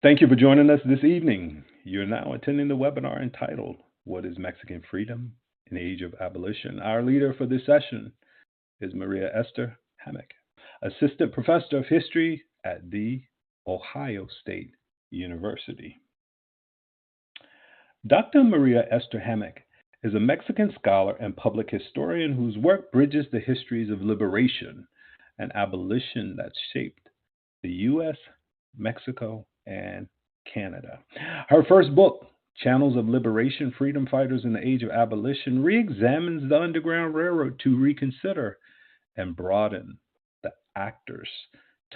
Thank you for joining us this evening. You're now attending the webinar entitled, What is Mexican Freedom in the Age of Abolition? Our leader for this session is Maria Esther Hammack, Assistant Professor of History at the Ohio State University. Dr. Maria Esther Hammack is a Mexican scholar and public historian whose work bridges the histories of liberation and abolition that shaped the U.S., Mexico, and Canada. Her first book, Channels of Liberation, Freedom Fighters in the Age of Abolition, re-examines the Underground Railroad to reconsider and broaden the actors,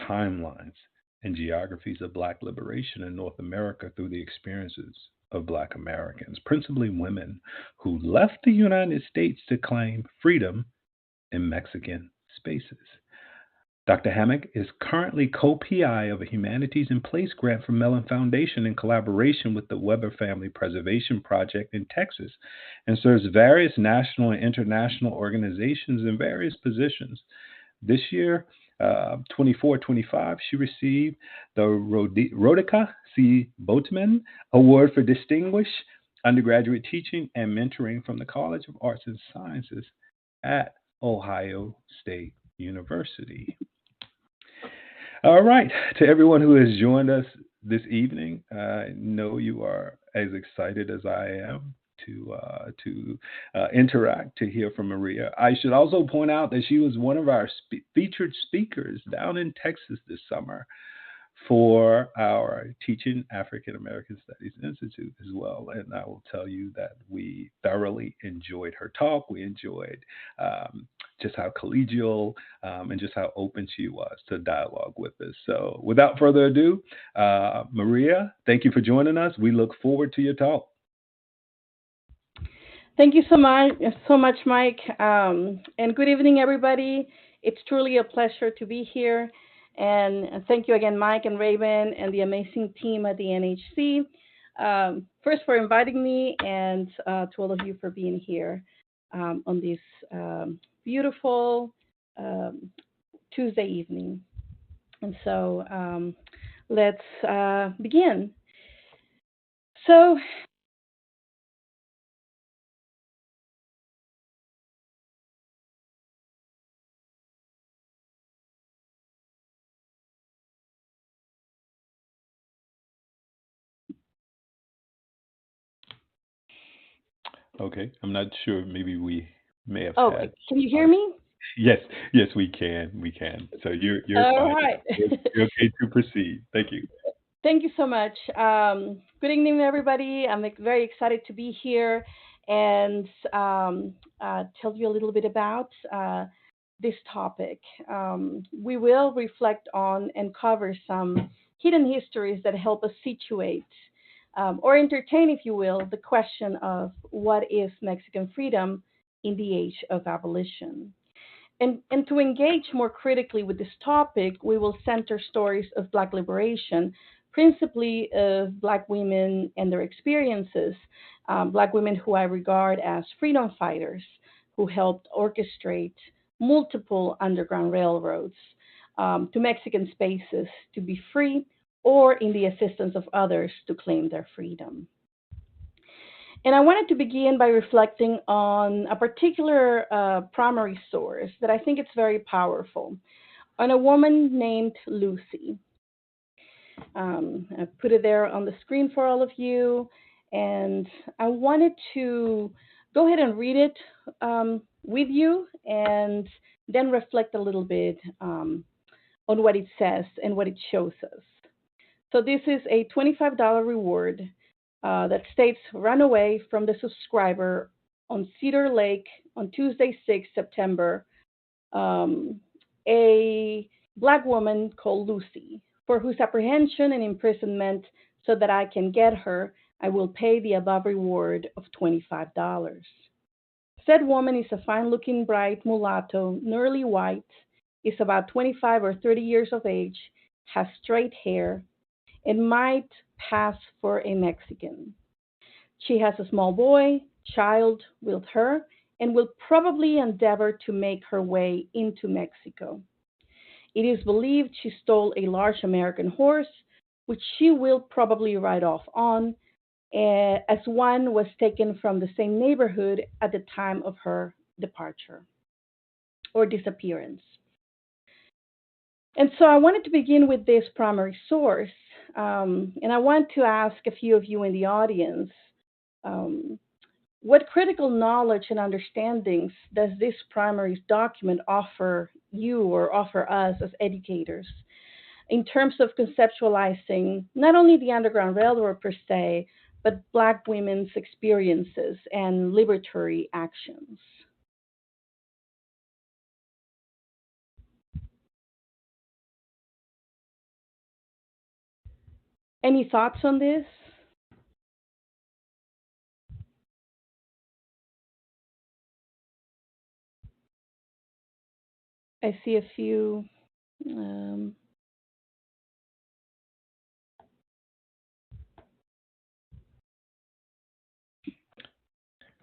timelines, and geographies of Black liberation in North America through the experiences of Black Americans, principally women who left the United States to claim freedom in Mexican spaces. Dr. Hammack is currently co-PI of a Humanities in Place grant from Mellon Foundation in collaboration with the Weber Family Preservation Project in Texas, and serves various national and international organizations in various positions. This year, 24-25, she received the Rodica C. Boatman Award for Distinguished Undergraduate Teaching and Mentoring from the College of Arts and Sciences at Ohio State University. All right, to everyone who has joined us this evening, I know you are as excited as I am to interact, to hear from Maria. I should also point out that she was one of our featured speakers down in Texas this summer for our Teaching African American Studies Institute as well. And I will tell you that we thoroughly enjoyed her talk. We enjoyed just how collegial and just how open she was to dialogue with us. So without further ado, Maria, thank you for joining us. We look forward to your talk. Thank you so much, Mike. And good evening, everybody. It's truly a pleasure to be here. And thank you again, Mike and Raven and the amazing team at the NHC. First, for inviting me, and to all of you for being here on this beautiful Tuesday evening. And so let's begin. So, Okay, I'm not sure. Maybe we may have had. Can you hear me? Yes, we can. So you're All fine. right. You're okay to proceed. Thank you. Thank you so much. Good evening, everybody. I'm very excited to be here and tell you a little bit about this topic. We will reflect on and cover some hidden histories that help us situate or entertain, if you will, the question of what is Mexican freedom in the age of abolition. And to engage more critically with this topic, we will center stories of Black liberation, principally of Black women and their experiences, Black women who I regard as freedom fighters who helped orchestrate multiple underground railroads to Mexican spaces to be free or in the assistance of others to claim their freedom. And I wanted to begin by reflecting on a particular primary source that I think it's very powerful, on a woman named Lucy. I put it there on the screen for all of you, and I wanted to go ahead and read it with you and then reflect a little bit on what it says and what it shows us. So this is a $25 reward that states run away from the subscriber on Cedar Lake on Tuesday, 6 September, a Black woman called Lucy, for whose apprehension and imprisonment so that I can get her, I will pay the above reward of $25. Said woman is a fine-looking, bright mulatto, nearly white, is about 25 or 30 years of age, has straight hair, and might pass for a Mexican. She has a small child with her, and will probably endeavor to make her way into Mexico. It is believed she stole a large American horse which she will probably write off on, as one was taken from the same neighborhood at the time of her departure or disappearance. And so I wanted to begin with this primary source, and I want to ask a few of you in the audience, what critical knowledge and understandings does this primary document offer you or offer us as educators in terms of conceptualizing not only the Underground Railroad per se, but Black women's experiences and liberatory actions? Any thoughts on this? I see a few.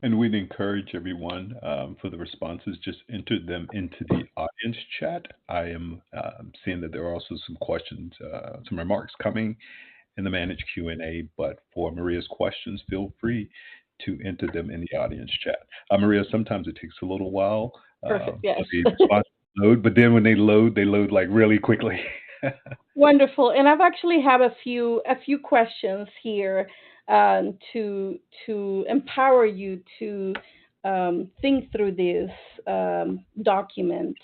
And we'd encourage everyone for the responses, just enter them into the audience chat. I am seeing that there are also some questions, some remarks coming in the managed Q&A, but for Maria's questions, feel free to enter them in the audience chat. Maria, sometimes it takes a little while Perfect, yes. for the responses to load, but then when they load like really quickly. Wonderful. And I've actually have a few questions here to empower you to think through this document.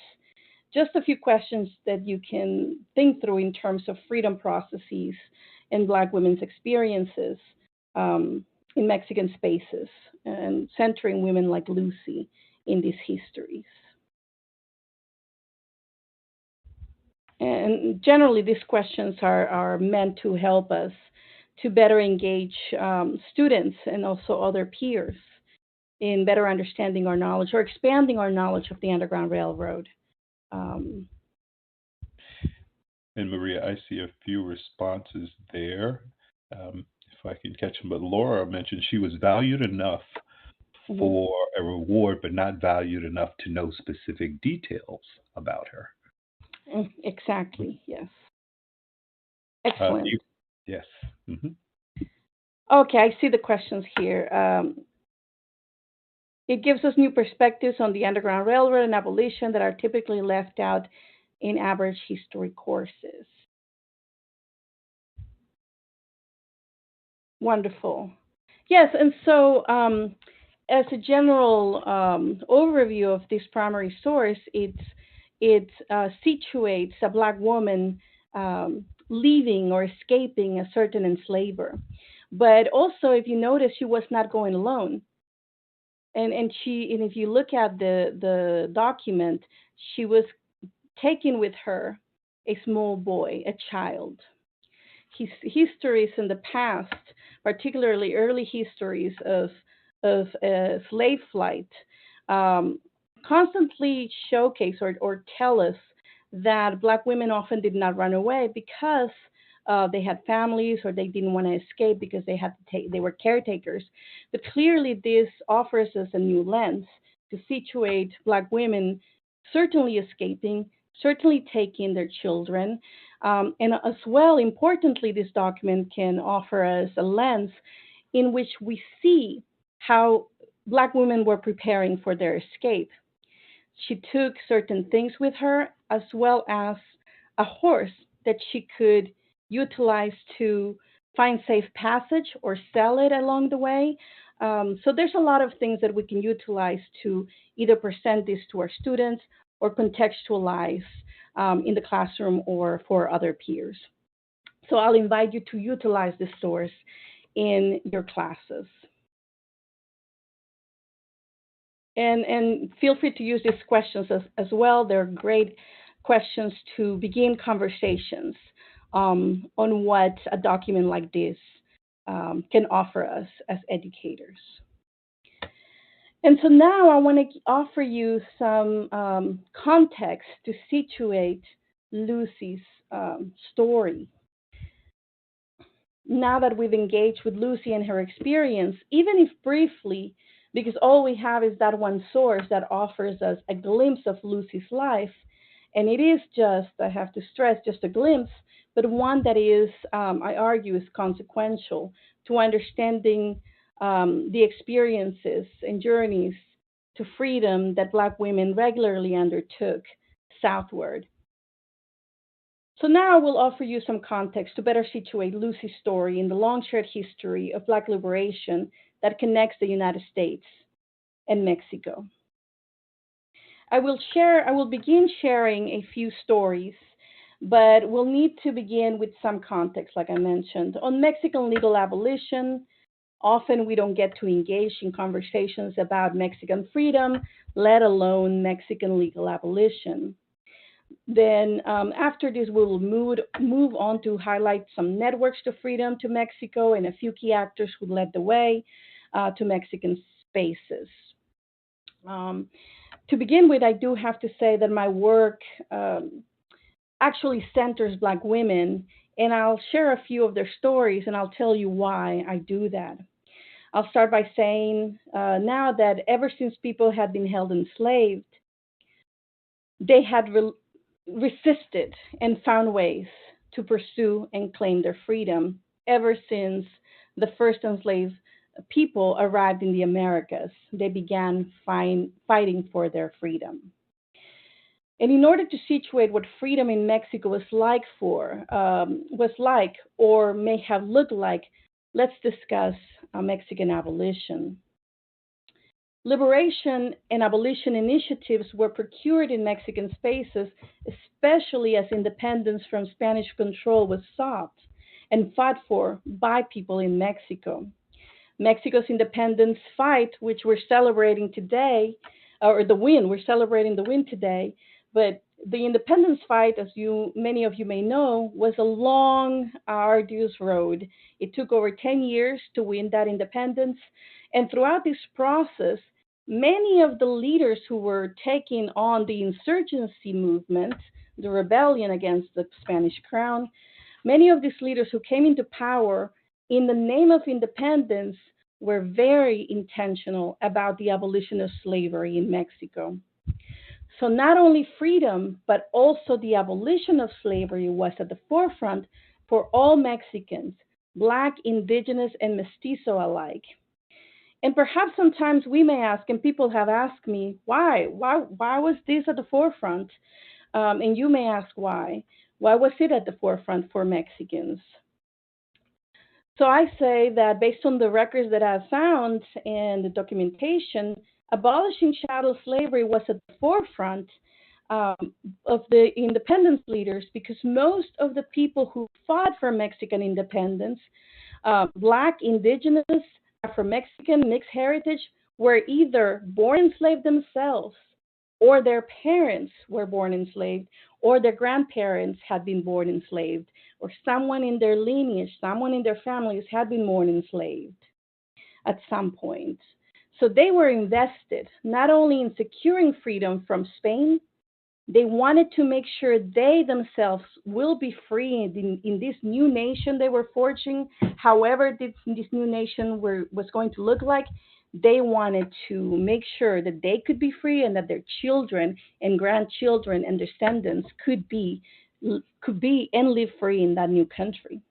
Just a few questions that you can think through in terms of freedom processes and Black women's experiences in Mexican spaces, and centering women like Lucy in these histories. And generally, these questions are meant to help us to better engage students and also other peers in better understanding our knowledge or expanding our knowledge of the Underground Railroad. And Maria, I see a few responses there. If I can catch them, but Laura mentioned she was valued enough for a reward, but not valued enough to know specific details about her. Exactly, yes. Excellent. Yes. Mm-hmm. Okay, I see the questions here. It gives us new perspectives on the Underground Railroad and abolition that are typically left out in average history courses. Wonderful. Yes, and so as a general overview of this primary source, it situates a Black woman leaving or escaping a certain enslaver. But also, if you notice, she was not going alone. And if you look at the document, she was taking with her a small boy, a child. Histories in the past, particularly early histories of slave flight, constantly showcase or tell us that Black women often did not run away because they had families or they didn't want to escape because they were caretakers. But clearly, this offers us a new lens to situate Black women certainly escaping, certainly taking their children. And as well, importantly, this document can offer us a lens in which we see how Black women were preparing for their escape. She took certain things with her, as well as a horse that she could utilize to find safe passage or sell it along the way. So there's a lot of things that we can utilize to either present this to our students or contextualize in the classroom or for other peers. So I'll invite you to utilize this source in your classes. And feel free to use these questions as well. They're great questions to begin conversations on what a document like this can offer us as educators. And so now I want to offer you some context to situate Lucy's story. Now that we've engaged with Lucy and her experience, even if briefly, because all we have is that one source that offers us a glimpse of Lucy's life, And it is just, I have to stress, just a glimpse, but one that is, I argue, is consequential to understanding the experiences and journeys to freedom that Black women regularly undertook southward. So now I will offer you some context to better situate Lucy's story in the long shared history of Black liberation that connects the United States and Mexico. I will begin sharing a few stories, but we'll need to begin with some context, like I mentioned. On Mexican legal abolition, often we don't get to engage in conversations about Mexican freedom, let alone Mexican legal abolition. Then after this, we will move on to highlight some networks to freedom to Mexico and a few key actors who led the way to Mexican spaces. To begin with, I do have to say that my work actually centers Black women, and I'll share a few of their stories, and I'll tell you why I do that. I'll start by saying now that ever since people had been held enslaved, they had resisted and found ways to pursue and claim their freedom ever since the first enslaved people arrived in the Americas. They began fighting for their freedom. And in order to situate what freedom in Mexico was like, or may have looked like, let's discuss Mexican abolition. Liberation and abolition initiatives were procured in Mexican spaces, especially as independence from Spanish control was sought and fought for by people in Mexico. Mexico's independence fight, which we're celebrating today, or we're celebrating the win today, but the independence fight, as many of you may know, was a long, arduous road. It took over 10 years to win that independence, and throughout this process, many of the leaders who were taking on the insurgency movement, the rebellion against the Spanish crown, many of these leaders who came into power in the name of independence were very intentional about the abolition of slavery in Mexico. So not only freedom, but also the abolition of slavery was at the forefront for all Mexicans, Black, Indigenous, and Mestizo alike. And perhaps sometimes we may ask, and people have asked me, why was this at the forefront? And you may ask why. Why was it at the forefront for Mexicans? So I say that based on the records that I've found and the documentation, abolishing chattel slavery was at the forefront of the independence leaders because most of the people who fought for Mexican independence, Black, Indigenous, Afro-Mexican, mixed heritage, were either born enslaved themselves, or their parents were born enslaved, or their grandparents had been born enslaved, or someone in their lineage, someone in their families had been born enslaved at some point. So they were invested not only in securing freedom from Spain, they wanted to make sure they themselves will be free in this new nation they were forging, however this new nation was going to look like. They wanted to make sure that they could be free and that their children and grandchildren and descendants could be and live free in that new country.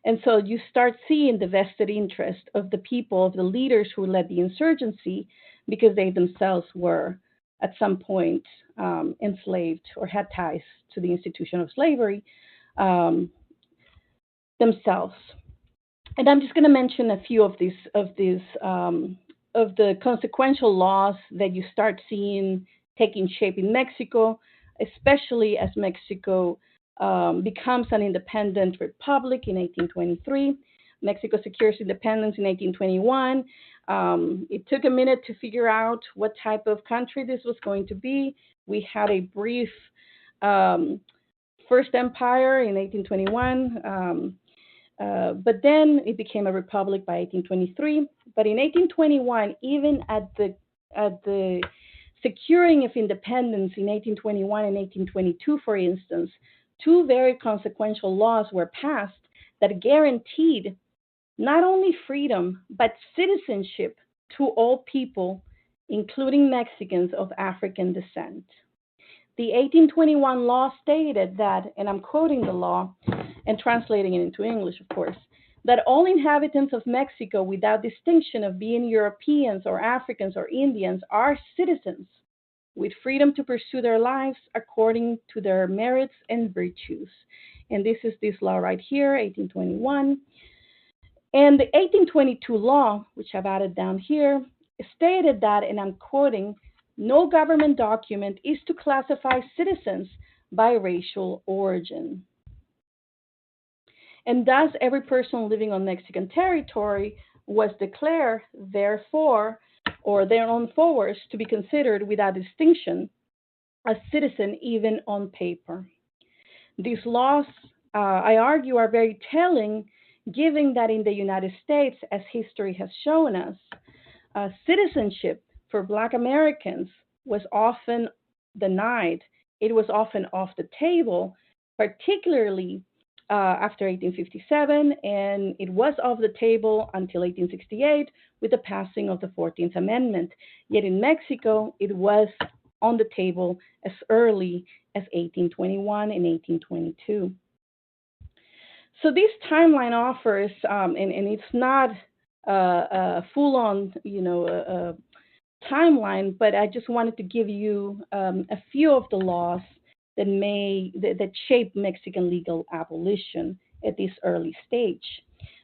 And so you start seeing the vested interest of the people, of the leaders who led the insurgency, because they themselves were at some point enslaved or had ties to the institution of slavery themselves. And I'm just going to mention a few of the consequential laws that you start seeing taking shape in Mexico, especially as Mexico becomes an independent republic in 1823. Mexico secures independence in 1821. It took a minute to figure out what type of country this was going to be. We had a brief First Empire in 1821. But then it became a republic by 1823. But in 1821, even at the securing of independence in 1821 and 1822, for instance, two very consequential laws were passed that guaranteed not only freedom, but citizenship to all people, including Mexicans of African descent. The 1821 law stated that, and I'm quoting the law and translating it into English, of course, that all inhabitants of Mexico, without distinction of being Europeans or Africans or Indians, are citizens with freedom to pursue their lives according to their merits and virtues. And this is this law right here, 1821. And the 1822 law, which I've added down here, stated that, and I'm quoting, no government document is to classify citizens by racial origin. And thus, every person living on Mexican territory was declared, therefore, or thereon to be considered without distinction a citizen, even on paper. These laws, I argue, are very telling, given that in the United States, as history has shown us, citizenship for Black Americans was often denied. It was often off the table, particularly after 1857, and it was off the table until 1868 with the passing of the 14th Amendment. Yet in Mexico, it was on the table as early as 1821 and 1822. So this timeline offers, and it's not a full-on, timeline, but I just wanted to give you a few of the laws that shaped Mexican legal abolition at this early stage.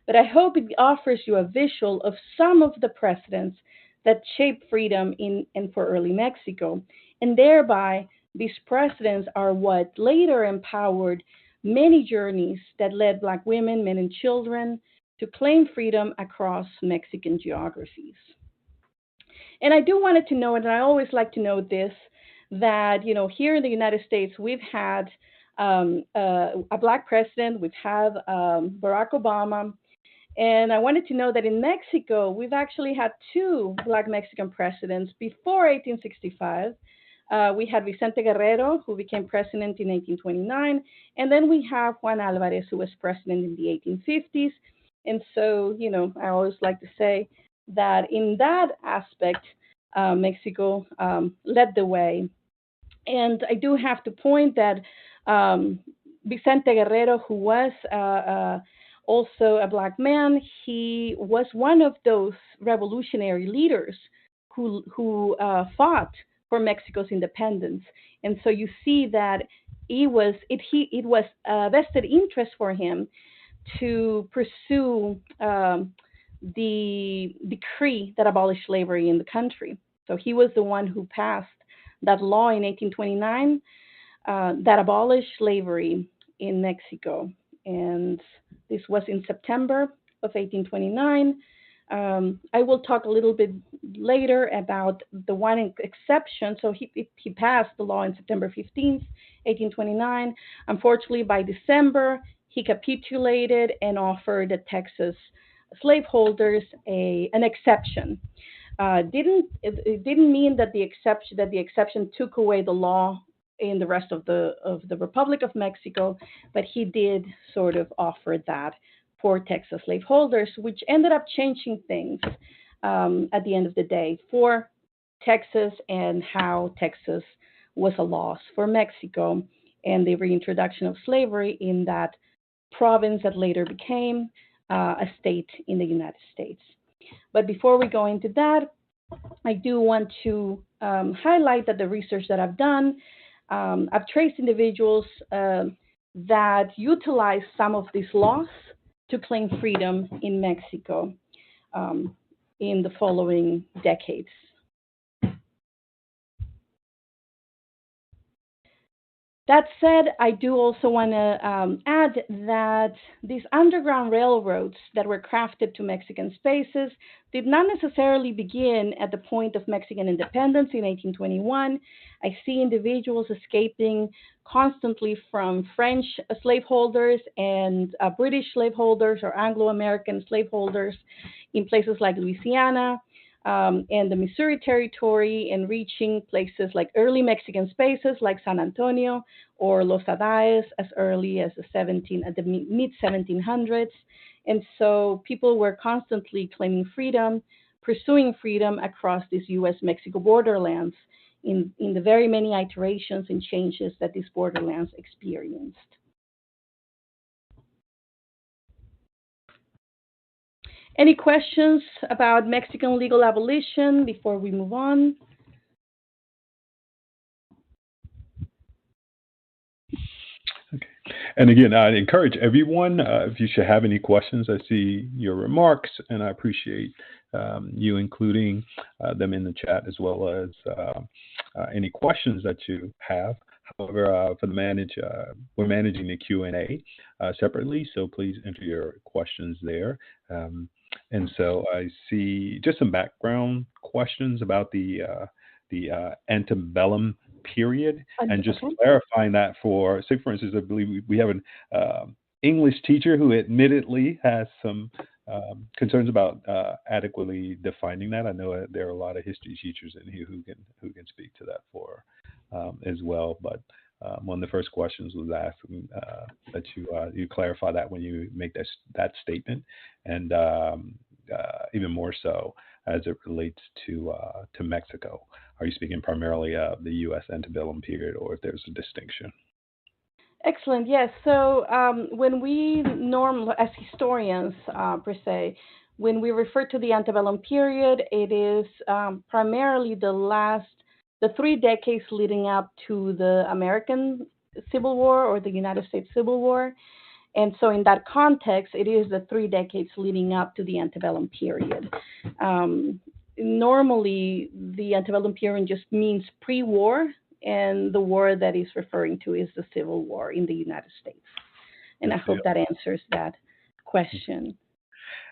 But I hope it offers you a visual of some of the precedents that shaped freedom in and for early Mexico, and thereby these precedents are what later empowered many journeys that led Black women, men, and children to claim freedom across Mexican geographies. And I do wanted to note, and I always like to note this, that here in the United States we've had a Black president, we've had Barack Obama, and I wanted to know that in Mexico we've actually had two Black Mexican presidents before 1865. We had Vicente Guerrero, who became president in 1829, and then we have Juan Álvarez, who was president in the 1850s. And so, I always like to say that in that aspect, Mexico led the way. And I do have to point that Vicente Guerrero, who was also a Black man, he was one of those revolutionary leaders who fought for Mexico's independence. And so you see that it was a vested interest for him to pursue the decree that abolished slavery in the country. So he was the one who passed that law in 1829 that abolished slavery in Mexico. And this was in September of 1829. I will talk a little bit later about the one exception. So he passed the law on September 15th, 1829. Unfortunately, by December, he capitulated and offered the Texas slaveholders an exception. It didn't mean that the exception took away the law in the rest of the Republic of Mexico, but he did sort of offer that for Texas slaveholders, which ended up changing things at the end of the day for Texas and how Texas was a loss for Mexico and the reintroduction of slavery in that province that later became a state in the United States. But before we go into that, I do want to highlight that the research that I've done, I've traced individuals that utilize some of these laws to claim freedom in Mexico in the following decades. That said, I do also want to add that these underground railroads that were crafted to Mexican spaces did not necessarily begin at the point of Mexican independence in 1821. I see individuals escaping constantly from French slaveholders and British slaveholders or Anglo-American slaveholders in places like Louisiana, and the Missouri Territory, and reaching places like early Mexican spaces like San Antonio or Los Adaes as early as the mid-1700s. And so people were constantly claiming freedom, pursuing freedom across these U.S.-Mexico borderlands in the very many iterations and changes that these borderlands experienced. Any questions about Mexican legal abolition before we move on? Okay. And again, I encourage everyone, if you should have any questions, I see your remarks, and I appreciate you including them in the chat, as well as any questions that you have. However, we're managing the Q&A separately, so please enter your questions there. And so I see just some background questions about the antebellum period, and just clarifying that for instance, I believe we have an English teacher who admittedly has some concerns about adequately defining that. I know there are a lot of history teachers in here who can speak to that for as well. But one of the first questions was asking that you clarify that when you make that statement, and even more so as it relates to Mexico. Are you speaking primarily of the U.S. antebellum period, or if there's a distinction? Excellent. Yes. So when we as historians, per se, when we refer to the antebellum period, it is primarily the 3 decades leading up to the American Civil War or the United States Civil War. And so in that context, it is the 3 decades leading up to the antebellum period. Normally, the antebellum period just means pre-war, and the war that he's referring to is the Civil War in the United States. And I hope that answers that question.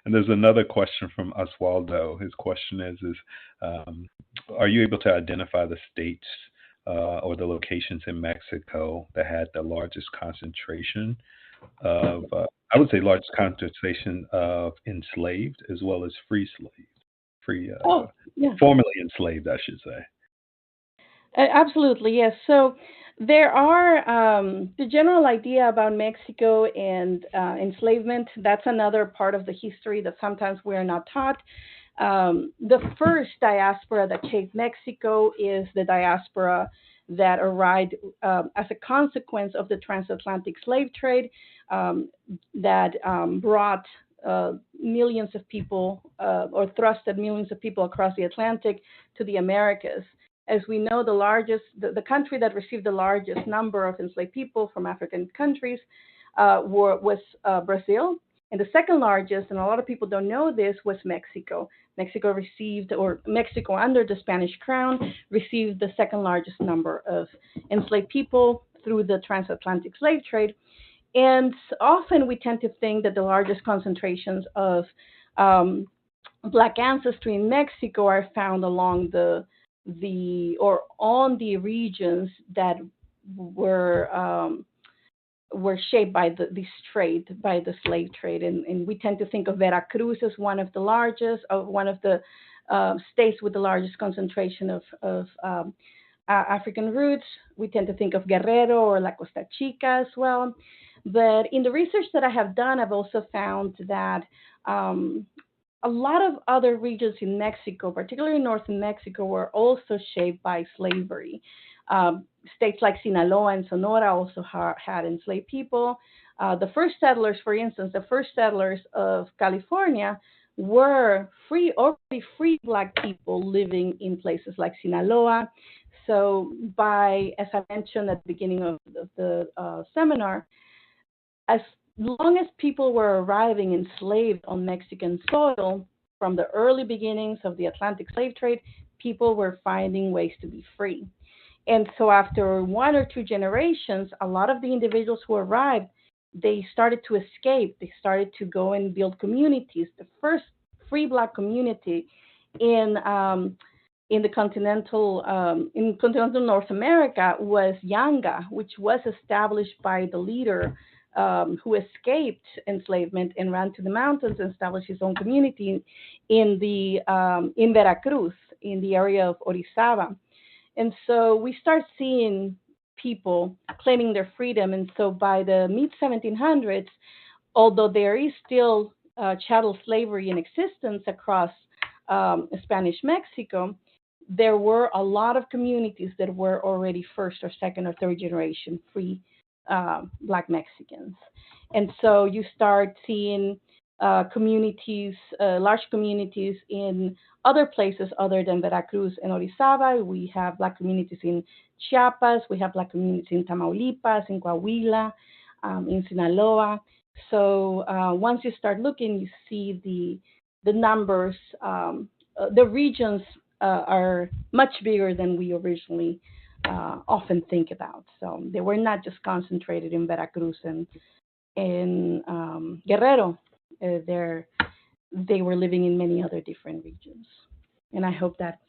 And there's another question from Oswaldo. His question is are you able to identify the states or the locations in Mexico that had the largest concentration of, I would say, largest concentration of enslaved as well as free slaves? Formerly enslaved, I should say. Absolutely, yes. So there are the general idea about Mexico and enslavement. That's another part of the history that sometimes we're not taught. The first diaspora that shaped Mexico is the diaspora that arrived as a consequence of the transatlantic slave trade that brought millions of people or thrusted millions of people across the Atlantic to the Americas. As we know, the country that received the largest number of enslaved people from African countries was Brazil. And the second largest, and a lot of people don't know this, was Mexico. Mexico under the Spanish crown received the second largest number of enslaved people through the transatlantic slave trade. And often we tend to think that the largest concentrations of Black ancestry in Mexico are found along or on the regions that were shaped by the slave trade, and we tend to think of Veracruz as one of the states with the largest concentration of African roots. We tend to think of Guerrero or La Costa Chica as well. But in the research that I have done, I've also found that a lot of other regions in Mexico, particularly northern Mexico, were also shaped by slavery. States like Sinaloa and Sonora also had enslaved people. The first settlers, for instance, of California were already free Black people living in places like Sinaloa. So as I mentioned at the beginning of the seminar, as long as people were arriving enslaved on Mexican soil from the early beginnings of the Atlantic slave trade, people were finding ways to be free. And so after 1 or 2 generations, a lot of the individuals who arrived, they started to escape. They started to go and build communities. The first free Black community in continental North America was Yanga, which was established by the leader who escaped enslavement and ran to the mountains and established his own community in Veracruz, in the area of Orizaba. And so we start seeing people claiming their freedom. And so by the mid-1700s, although there is still chattel slavery in existence across Spanish Mexico, there were a lot of communities that were already first or second or third generation free Black Mexicans. And so you start seeing communities, large communities in other places other than Veracruz and Orizaba. We have Black communities in Chiapas, we have Black communities in Tamaulipas, in Coahuila, in Sinaloa. So once you start looking, you see the numbers. The regions are much bigger than we originally often think about. So they were not just concentrated in Veracruz and in Guerrero. They were living in many other different regions. And I hope that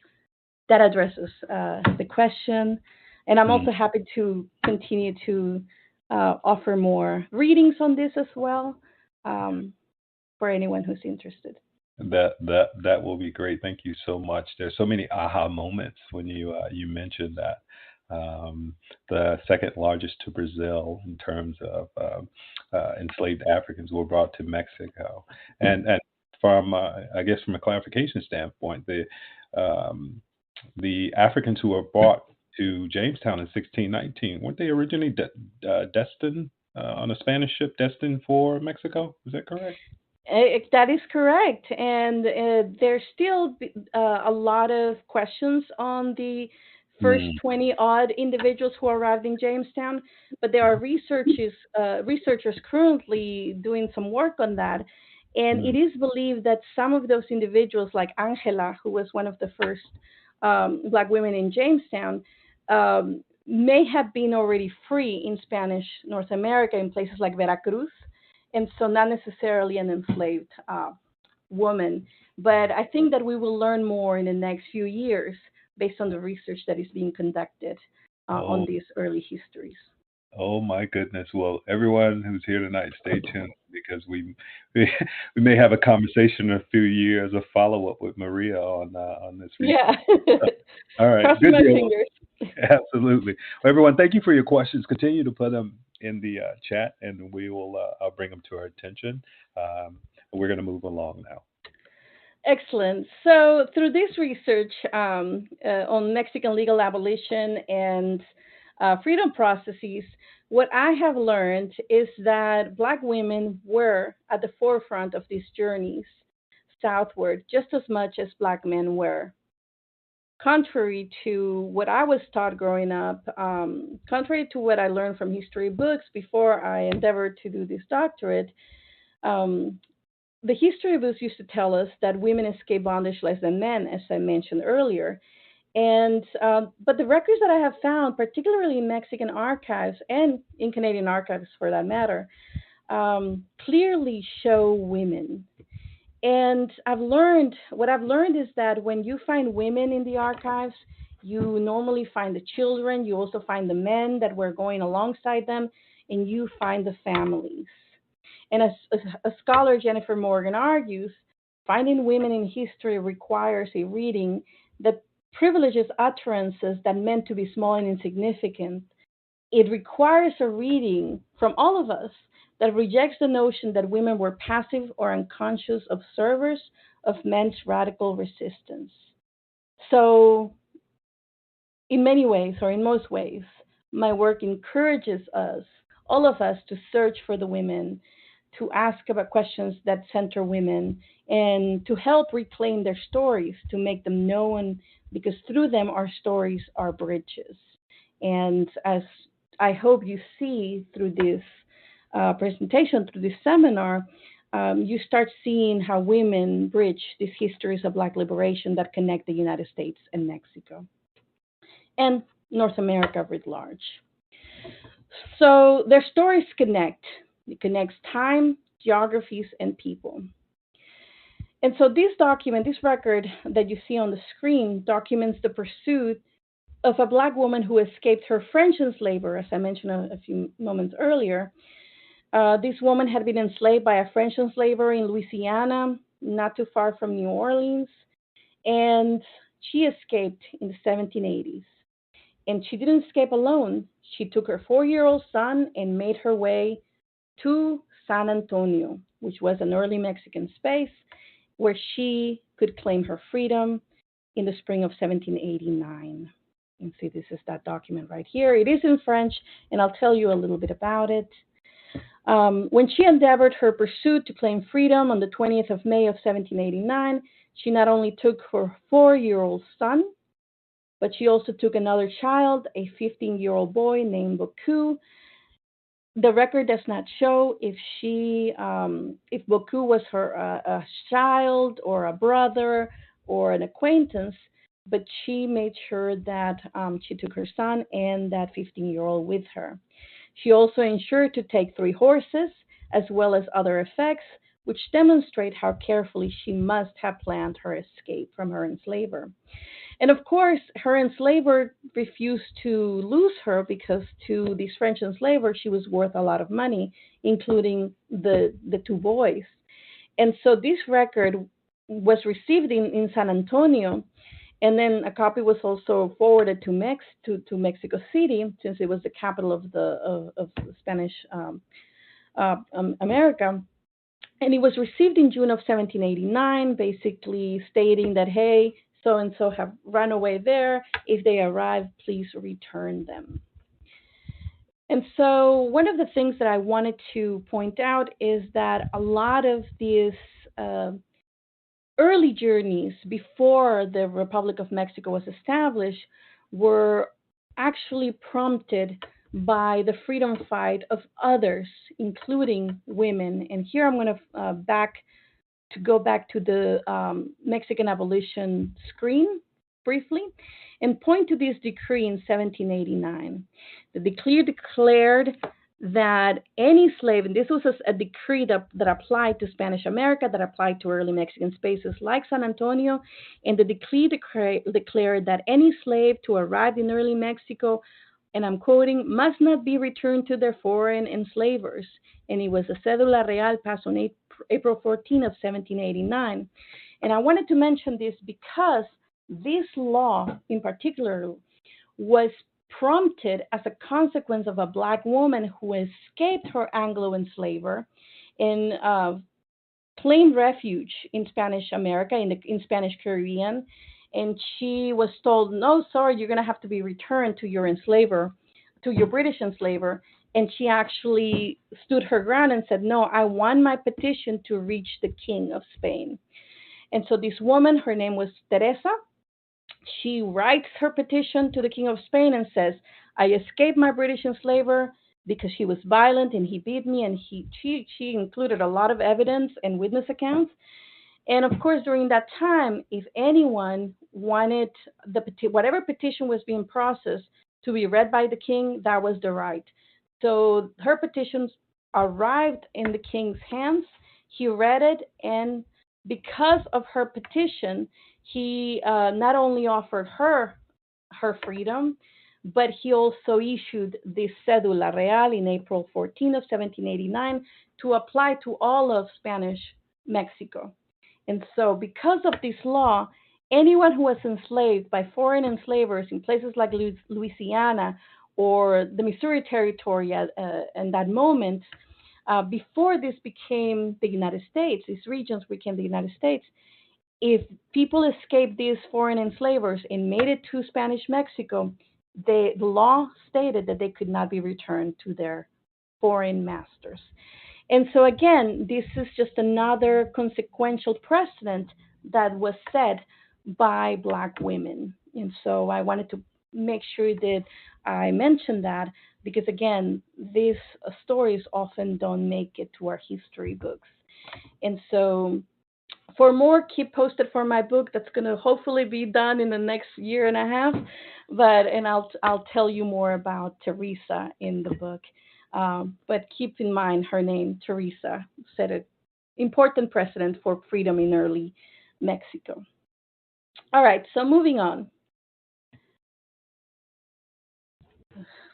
that addresses the question. And I'm Mm. also happy to continue to offer more readings on this as well for anyone who's interested. That will be great. Thank you so much. There's so many aha moments when you mentioned that. The second largest to Brazil in terms of enslaved Africans were brought to Mexico, and from I guess from a clarification standpoint, the Africans who were brought to Jamestown in 1619 weren't they originally destined on a Spanish ship destined for Mexico? Is that correct? That is correct, and there's still a lot of questions on the first Mm. 20 odd individuals who arrived in Jamestown, but there are researchers currently doing some work on that, and Mm. it is believed that some of those individuals, like Angela, who was one of the first Black women in Jamestown, may have been already free in Spanish North America in places like Veracruz, and so not necessarily an enslaved woman. But I think that we will learn more in the next few years based on the research that is being conducted on Oh, these early histories. oh my goodness. Well, everyone who's here tonight, stay tuned because we, we may have a conversation in a few years, a follow up with Maria on this Yeah, research. All right, crossing good my deal. fingers. Absolutely. Well, everyone, thank you for your questions. Continue to put them in the chat, and we will. I'll bring them to our attention. We're going to move along now. Excellent. So, through this research on Mexican legal abolition and freedom processes, what I have learned is that Black women were at the forefront of these journeys southward just as much as Black men were. Contrary to what I was taught growing up, contrary to what I learned from history books before I endeavored to do this doctorate, um, the history books used to tell us that women escape bondage less than men, as I mentioned earlier. And but the records that I have found, particularly in Mexican archives and in Canadian archives for that matter, clearly show women. And what I've learned is that when you find women in the archives, you normally find the children, you also find the men that were going alongside them, and you find the families. And as a scholar, Jennifer Morgan argues, finding women in history requires a reading that privileges utterances that meant to be small and insignificant. It requires a reading from all of us that rejects the notion that women were passive or unconscious observers of men's radical resistance. So, in many ways, or in most ways, my work encourages us, all of us, to search for the women, to ask about questions that center women, and to help reclaim their stories, to make them known, because through them, our stories are bridges. And as I hope you see through this presentation, through this seminar, you start seeing how women bridge these histories of Black liberation that connect the United States and Mexico and North America writ large. So their stories connect. It connects time, geographies, and people. And so this document, this record that you see on the screen, documents the pursuit of a Black woman who escaped her French enslaver, as I mentioned a few moments earlier. This woman had been enslaved by a French enslaver in Louisiana, not too far from New Orleans, and she escaped in the 1780s. And she didn't escape alone. She took her 4-year-old son and made her way to San Antonio, which was an early Mexican space where she could claim her freedom. in the spring of 1789. You can see this is that document right here. It is in French, and I'll tell you a little bit about it. When she endeavored her pursuit to claim freedom on the 20th of May of 1789, she not only took her 4-year-old son, but she also took another child, a 15-year-old boy named Boku. The record does not show if Boku was her a child or a brother or an acquaintance, but she made sure that she took her son and that 15-year-old with her. She also ensured to take 3 horses, as well as other effects, which demonstrate how carefully she must have planned her escape from her enslaver. And of course, her enslaver refused to lose her because to these French enslavers, she was worth a lot of money, including the 2 boys. And so this record was received in San Antonio, and then a copy was also forwarded to Mexico City, since it was the capital of the Spanish America. And it was received in June of 1789, basically stating that, hey, so-and-so have run away there. If they arrive, please return them. And so one of the things that I wanted to point out is that a lot of these early journeys before the Republic of Mexico was established were actually prompted by the freedom fight of others, including women. And here I'm going to go back to the Mexican abolition screen briefly and point to this decree in 1789. The decree declared that any slave, and this was a decree that applied to Spanish America, that applied to early Mexican spaces like San Antonio, and the decree declared that any slave to arrive in early Mexico, and I'm quoting, must not be returned to their foreign enslavers. And it was a cédula real passed on April 14 of 1789. And I wanted to mention this because this law in particular was prompted as a consequence of a Black woman who escaped her Anglo enslaver and claimed refuge in Spanish America, in Spanish Caribbean. And she was told, no, sorry, you're going to have to be returned to your enslaver, to your British enslaver. And she actually stood her ground and said, no, I want my petition to reach the King of Spain. And so this woman, her name was Teresa, she writes her petition to the King of Spain and says, I escaped my British enslaver because he was violent and he beat me, and she included a lot of evidence and witness accounts. And of course, during that time, if anyone wanted whatever petition was being processed to be read by the king, that was the right. So her petitions arrived in the king's hands. He read it, and because of her petition, he not only offered her freedom, but he also issued this cédula real in April 14 of 1789 to apply to all of Spanish Mexico. And so because of this law, anyone who was enslaved by foreign enslavers in places like Louisiana or the Missouri Territory at that moment, before this became the United States, these regions became the United States, if people escaped these foreign enslavers and made it to Spanish Mexico, the law stated that they could not be returned to their foreign masters. And so again, this is just another consequential precedent that was set by Black women. And so I wanted to make sure that I mentioned that because, again, these stories often don't make it to our history books. And so for more, keep posted for my book that's going to hopefully be done in the next year and a half. And I'll tell you more about Teresa in the book. But keep in mind her name, Teresa, set an important precedent for freedom in early Mexico. All right, so moving on.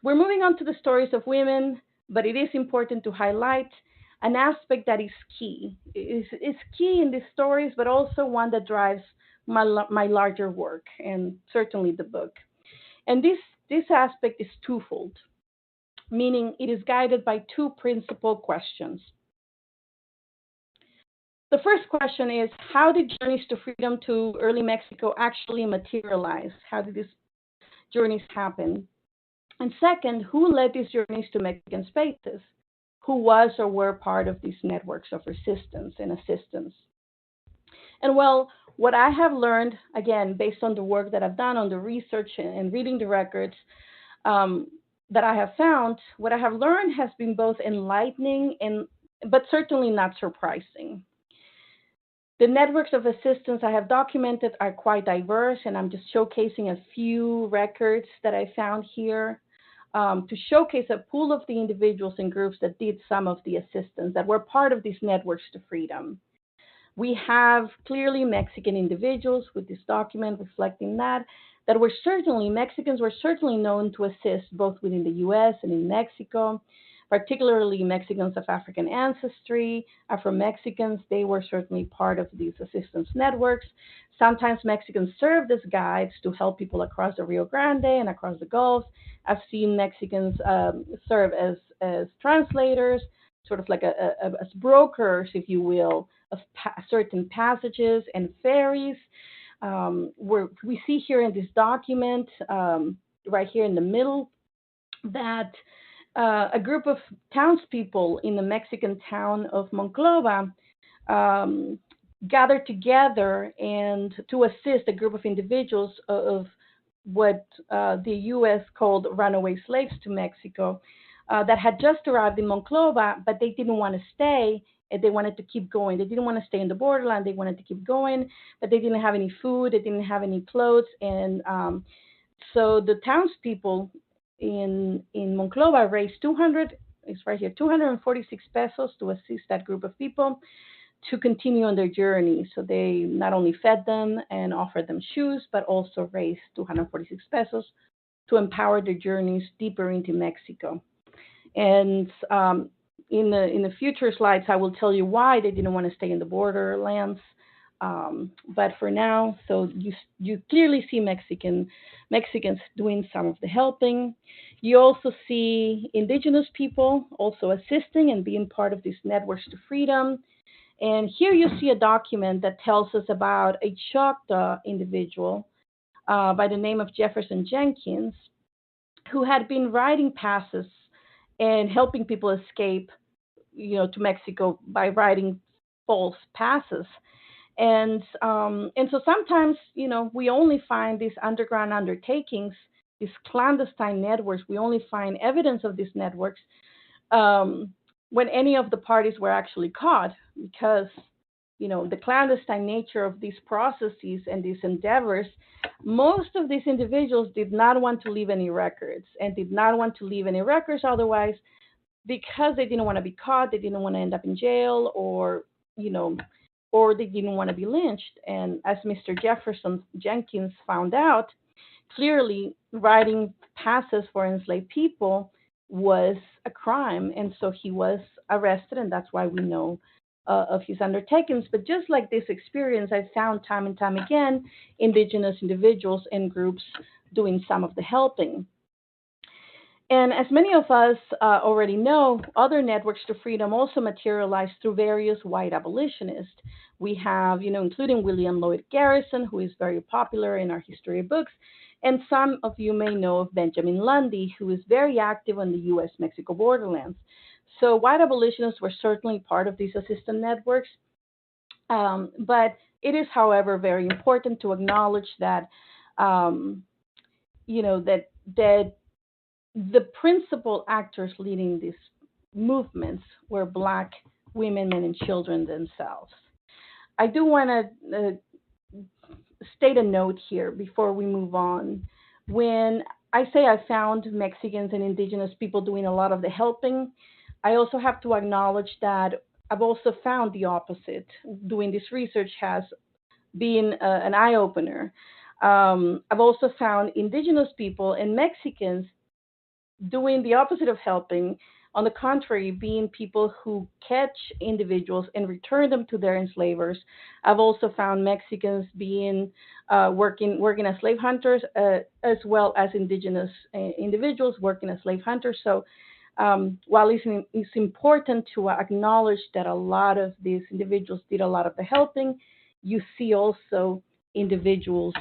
We're moving on to the stories of women, but it is important to highlight an aspect that is key. Is key in these stories, but also one that drives my larger work and certainly the book. And this aspect is twofold, meaning it is guided by 2 principal questions. the first question is, how did journeys to freedom to early Mexico actually materialize? How did these journeys happen? And second, who led these journeys to Mexican spaces? Who was or were part of these networks of resistance and assistance? And well, what I have learned, again, based on the work that I've done on the research and reading the records um, that I have found, what I have learned has been both enlightening and, but certainly not surprising. The networks of assistance I have documented are quite diverse, and I'm just showcasing a few records that I found here to showcase a pool of the individuals and groups that did some of the assistance that were part of these networks to freedom. We have clearly Mexican individuals with this document reflecting that were certainly, Mexicans were certainly known to assist both within the US and in Mexico, particularly Mexicans of African ancestry, Afro-Mexicans. They were certainly part of these assistance networks. Sometimes Mexicans served as guides to help people across the Rio Grande and across the Gulf. I've seen Mexicans serve as translators, sort of like as brokers, if you will, of certain passages and ferries. Where we see here in this document, right here in the middle, that a group of townspeople in the Mexican town of Monclova um, gathered together and to assist a group of individuals of what the U.S. called runaway slaves to Mexico that had just arrived in Monclova, but they didn't want to stay. And they wanted to keep going. They didn't want to stay in the borderland. They wanted to keep going, but they didn't have any food. They didn't have any clothes, and so the townspeople in Monclova raised 200. It's right here, 246 pesos to assist that group of people to continue on their journey. So they not only fed them and offered them shoes, but also raised 246 pesos to empower their journeys deeper into Mexico. And in the future slides, I will tell you why they didn't want to stay in the borderlands. But for now, so you clearly see Mexicans doing some of the helping. You also see indigenous people also assisting and being part of these networks to freedom. And here you see a document that tells us about a Choctaw individual by the name of Jefferson Jenkins, who had been writing passes and helping people escape, to Mexico by writing false passes. And so sometimes, we only find these underground undertakings, these clandestine networks. We only find evidence of these networks when any of the parties were actually caught, because the clandestine nature of these processes and these endeavors, most of these individuals did not want to leave any records and did not want to leave any records otherwise, because they didn't want to be caught, they didn't want to end up in jail, or they didn't want to be lynched. And as Mr. Jefferson Jenkins found out, clearly writing passes for enslaved people was a crime, and so he was arrested, and that's why we know of his undertakings. But just like this experience, I found time and time again indigenous individuals and groups doing some of the helping. And as many of us already know, other networks to freedom also materialized through various white abolitionists. We have, including William Lloyd Garrison, who is very popular in our history books, and some of you may know of Benjamin Lundy, who is very active on the U.S.-Mexico borderlands. So white abolitionists were certainly part of these assistance networks. But it is, however, very important to acknowledge that, that the principal actors leading these movements were Black women, men, and children themselves. I do want to state a note here before we move on. When I say I found Mexicans and indigenous people doing a lot of the helping, I also have to acknowledge that I've also found the opposite. Doing this research has been an eye-opener. I've also found indigenous people and Mexicans doing the opposite of helping. On the contrary, being people who catch individuals and return them to their enslavers. I've also found Mexicans being working as slave hunters, as well as indigenous individuals working as slave hunters. So while it's important to acknowledge that a lot of these individuals did a lot of the helping, you see also individuals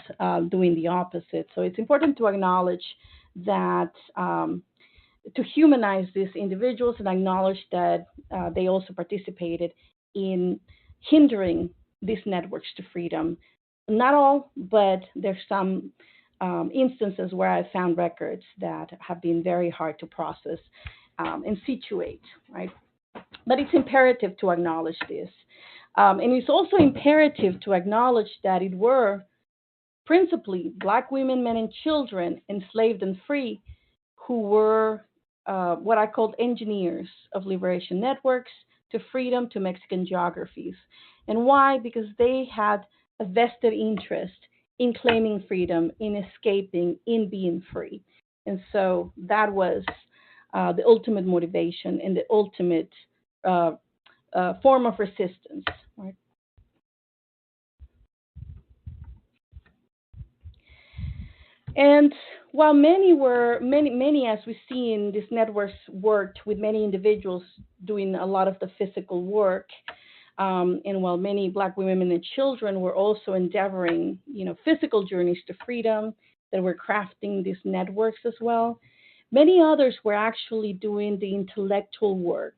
doing the opposite. So it's important to acknowledge that, to humanize these individuals and acknowledge that they also participated in hindering these networks to freedom. Not all, but there's some instances where I found records that have been very hard to process and situate, right? But it's imperative to acknowledge this. And it's also imperative to acknowledge that it were principally Black women, men, and children, enslaved and free, who were what I called engineers of liberation networks to freedom to Mexican geographies. And why? Because they had a vested interest in claiming freedom, in escaping, in being free. And so that was the ultimate motivation and the ultimate form of resistance. Right? And while many, as we see in these networks, worked with many individuals doing a lot of the physical work, and while many Black women and children were also endeavoring, physical journeys to freedom, that were crafting these networks as well, many others were actually doing the intellectual work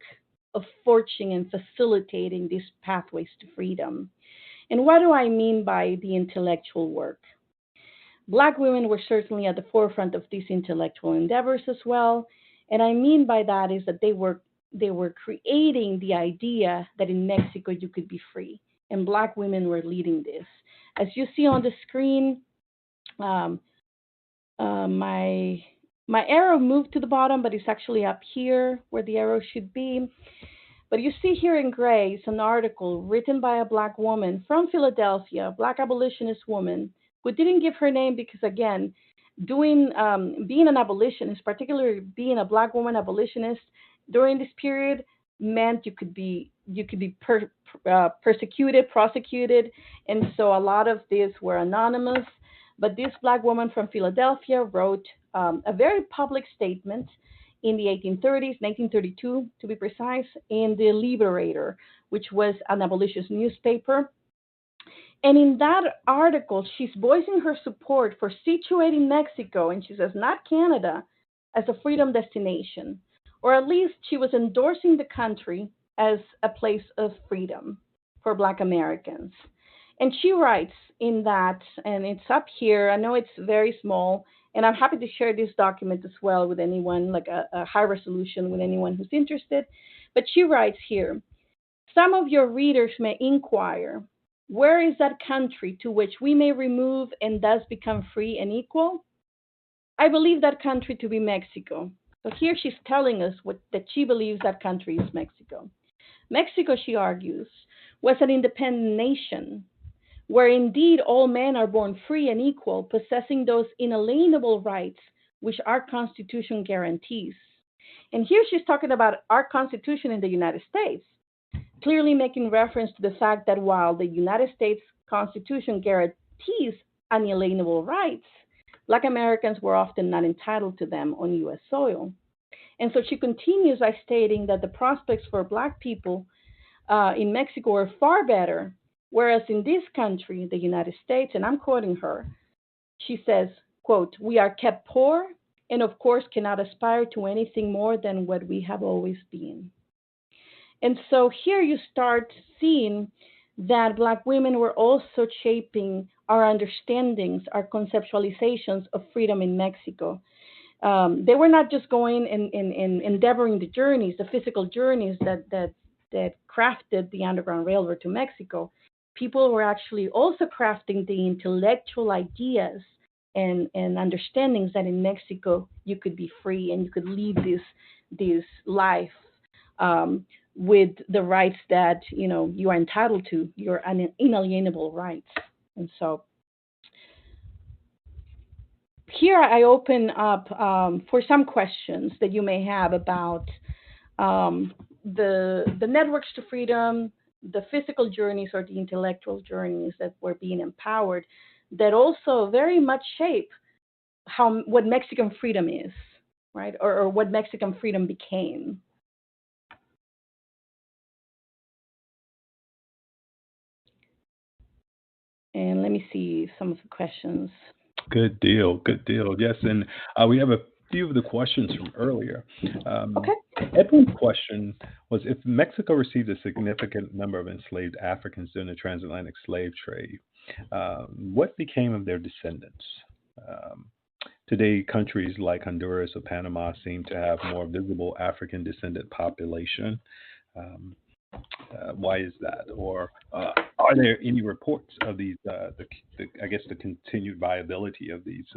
of forging and facilitating these pathways to freedom. And what do I mean by the intellectual work? Black women were certainly at the forefront of these intellectual endeavors as well. And I mean by that is that they were creating the idea that in Mexico you could be free. And Black women were leading this. As you see on the screen, my arrow moved to the bottom, but it's actually up here where the arrow should be. But you see here in gray, it's an article written by a Black woman from Philadelphia, a Black abolitionist woman, who didn't give her name because, again, being an abolitionist, particularly being a Black woman abolitionist during this period, meant you could be persecuted, prosecuted, and so a lot of these were anonymous. But this Black woman from Philadelphia wrote a very public statement in the 1830s, 1932 to be precise, in the Liberator, which was an abolitionist newspaper. And in that article, she's voicing her support for situating Mexico, and she says not Canada, as a freedom destination, or at least she was endorsing the country as a place of freedom for Black Americans. And she writes in that, and it's up here, I know it's very small, and I'm happy to share this document as well with anyone, like a high resolution with anyone who's interested. But she writes here, some of your readers may inquire, where is that country to which we may remove and thus become free and equal? I believe that country to be Mexico. So here she's telling us that she believes that country is Mexico. Mexico, she argues, was an independent nation where indeed all men are born free and equal, possessing those inalienable rights which our Constitution guarantees. And here she's talking about our Constitution in the United States, clearly making reference to the fact that while the United States Constitution guarantees unalienable rights, Black Americans were often not entitled to them on U.S. soil. And so she continues by stating that the prospects for Black people in Mexico are far better, whereas in this country, the United States, and I'm quoting her, she says, quote, we are kept poor and of course cannot aspire to anything more than what we have always been. And so here you start seeing that Black women were also shaping our understandings, our conceptualizations of freedom in Mexico. They were not just going and endeavoring the journeys, the physical journeys that crafted the Underground Railroad to Mexico. People were actually also crafting the intellectual ideas and understandings that in Mexico you could be free and you could lead this life with the rights that you are entitled to, your inalienable rights. And so here I open up for some questions that you may have about the networks to freedom, the physical journeys or the intellectual journeys that were being empowered, that also very much shape what Mexican freedom is. right? Or what Mexican freedom became. And let me see some of the questions. Good deal. Good deal. Yes, and we have a few of the questions from earlier. Okay. Edwin's question was if Mexico received a significant number of enslaved Africans during the transatlantic slave trade, what became of their descendants? Um, Today, countries like Honduras or Panama seem to have more visible African descendant population. Um, why is that? Or are there any reports of these, I guess, the continued viability of these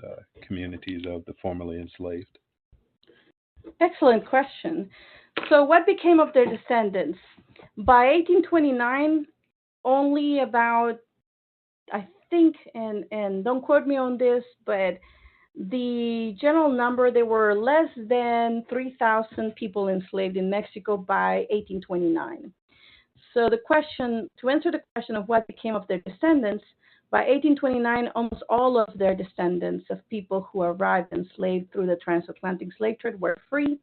communities of the formerly enslaved? Excellent question. So, what became of their descendants? By 1829, only about, I think, and don't quote me on this, but the general number, there were less than 3,000 people enslaved in Mexico by 1829. So to answer the question of what became of their descendants, by 1829, almost all of their descendants of people who arrived enslaved through the transatlantic slave trade were free,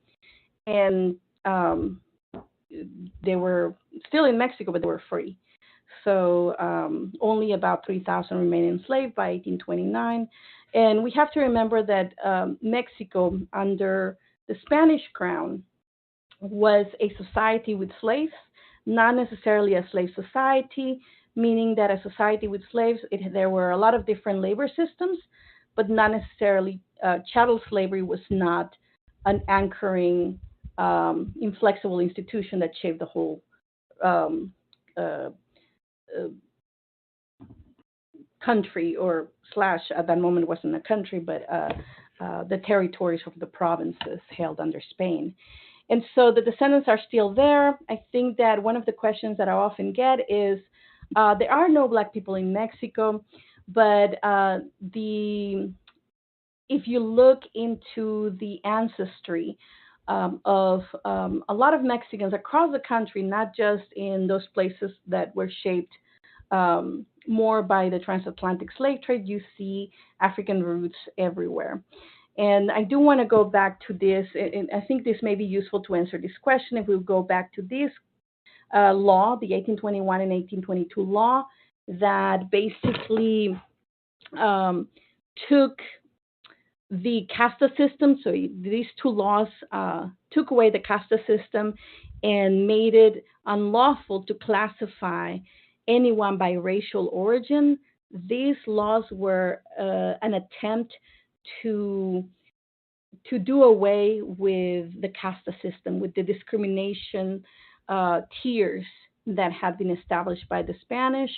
and they were still in Mexico, but they were free. So only about 3,000 remained enslaved by 1829. And we have to remember that Mexico, under the Spanish crown, was a society with slaves, not necessarily a slave society, meaning that a society with slaves, there were a lot of different labor systems, but not necessarily chattel slavery was not an anchoring, inflexible institution that shaped the whole um, uh, uh, country, or slash at that moment wasn't a country, but the territories of the provinces held under Spain. And so the descendants are still there. I think that one of the questions that I often get is there are no Black people in Mexico, but if you look into the ancestry of a lot of Mexicans across the country, not just in those places that were shaped more by the transatlantic slave trade, you see African roots everywhere. And I do want to go back to this, and I think this may be useful to answer this question if we go back to this law, the 1821 and 1822 law, that basically took the casta system. So these two laws took away the casta system and made it unlawful to classify anyone by racial origin. These laws were an attempt to do away with the casta system, with the discrimination tiers that had been established by the Spanish.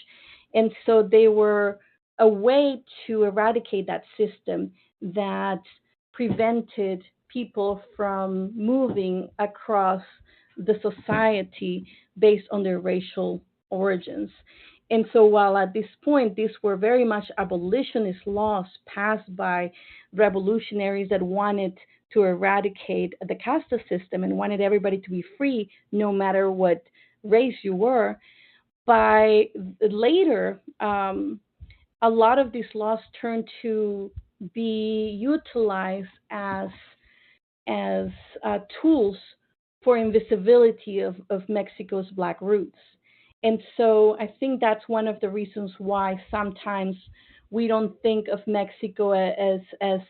And so they were a way to eradicate that system that prevented people from moving across the society based on their racial origins. And so, while at this point these were very much abolitionist laws passed by revolutionaries that wanted to eradicate the caste system and wanted everybody to be free no matter what race you were, by later, a lot of these laws turned to be utilized as tools for invisibility of Mexico's Black roots. And so I think that's one of the reasons why sometimes we don't think of Mexico as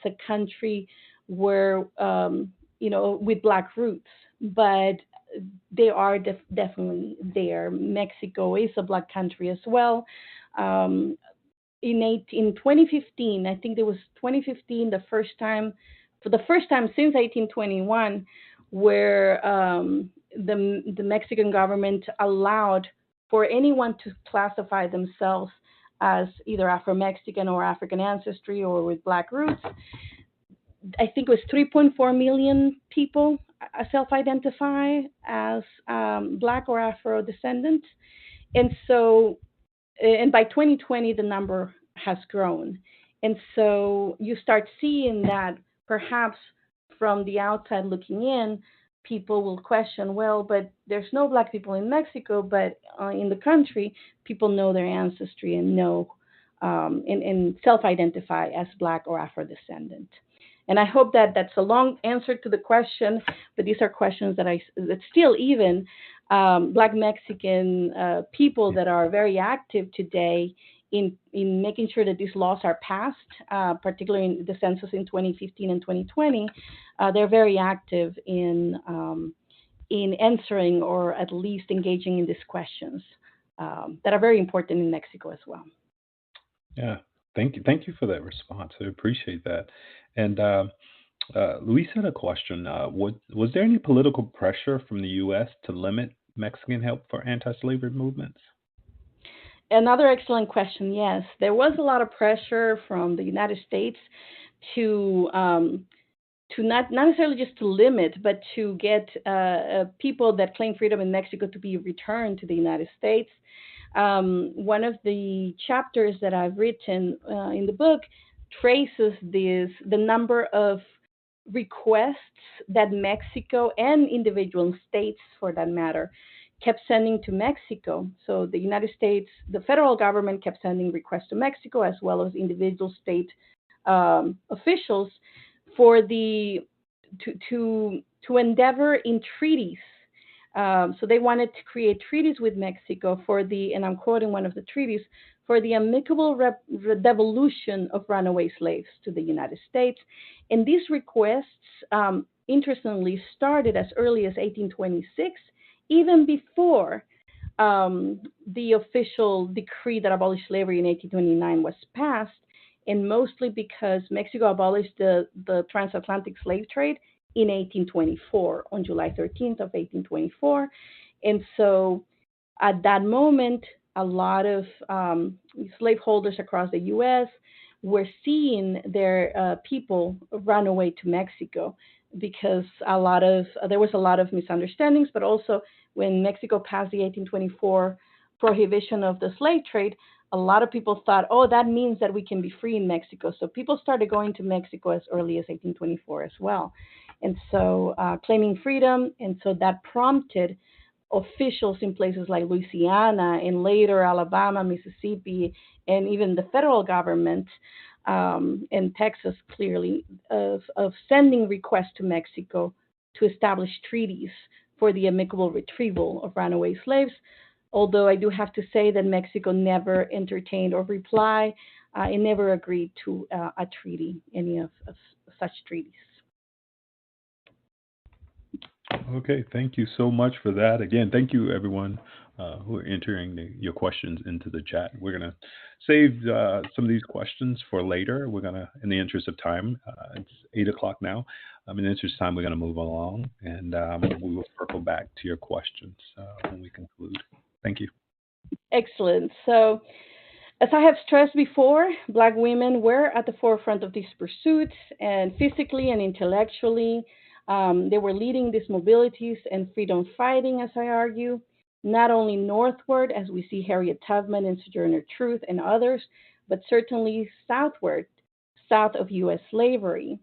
a country where, with Black roots, but they are definitely there. Mexico is a Black country as well. Um, in 2015, I think it was 2015, for the first time since 1821, where the Mexican government allowed for anyone to classify themselves as either Afro-Mexican or African ancestry or with Black roots. I think it was 3.4 million people self-identify as Black or Afro descendant. And so, and by 2020, the number has grown. And so you start seeing that perhaps from the outside looking in, people will question, well, but there's no Black people in Mexico, but in the country, people know their ancestry and know and self-identify as Black or Afro descendant. And I hope that that's a long answer to the question, but these are questions that still even Black Mexican people that are very active today in making sure that these laws are passed, particularly in the census in 2015 and 2020. They're very active in answering or at least engaging in these questions that are very important in Mexico as well. Yeah, thank you. Thank you for that response. I appreciate that. And Luis had a question. Was there any political pressure from the U.S. to limit Mexican help for anti-slavery movements? Another excellent question. Yes, there was a lot of pressure from the United States to not necessarily just to limit, but to get people that claim freedom in Mexico to be returned to the United States. One of the chapters that I've written in the book traces the number of requests that Mexico and individual states, for that matter, kept sending to Mexico. So the United States, the federal government kept sending requests to Mexico, as well as individual state officials for to endeavor in treaties. So they wanted to create treaties with Mexico and I'm quoting one of the treaties, for the amicable devolution of runaway slaves to the United States. And these requests, interestingly, started as early as 1826, even before the official decree that abolished slavery in 1829 was passed, and mostly because Mexico abolished the transatlantic slave trade in 1824, on July 13th of 1824. And so at that moment, a lot of slaveholders across the U.S. were seeing their people run away to Mexico because there was a lot of misunderstandings, but also when Mexico passed the 1824 prohibition of the slave trade, a lot of people thought, oh, that means that we can be free in Mexico. So people started going to Mexico as early as 1824 as well. And so claiming freedom. And so that prompted officials in places like Louisiana and later Alabama, Mississippi, and even the federal government and Texas clearly of sending requests to Mexico to establish treaties for the amicable retrieval of runaway slaves. Although I do have to say that Mexico never entertained or replied and never agreed to a treaty, any of such treaties. Okay, thank you so much for that. Again, thank you everyone who are entering your questions into the chat. We're going to save some of these questions for later. We're going to, in the interest of time, it's 8 o'clock now. In the interest of time, we're going to move along, and we will circle back to your questions when we conclude. Thank you. Excellent. So, as I have stressed before, Black women were at the forefront of these pursuits, and physically and intellectually, they were leading these mobilities and freedom fighting, as I argue, not only northward, as we see Harriet Tubman and Sojourner Truth and others, but certainly southward, south of U.S. slavery.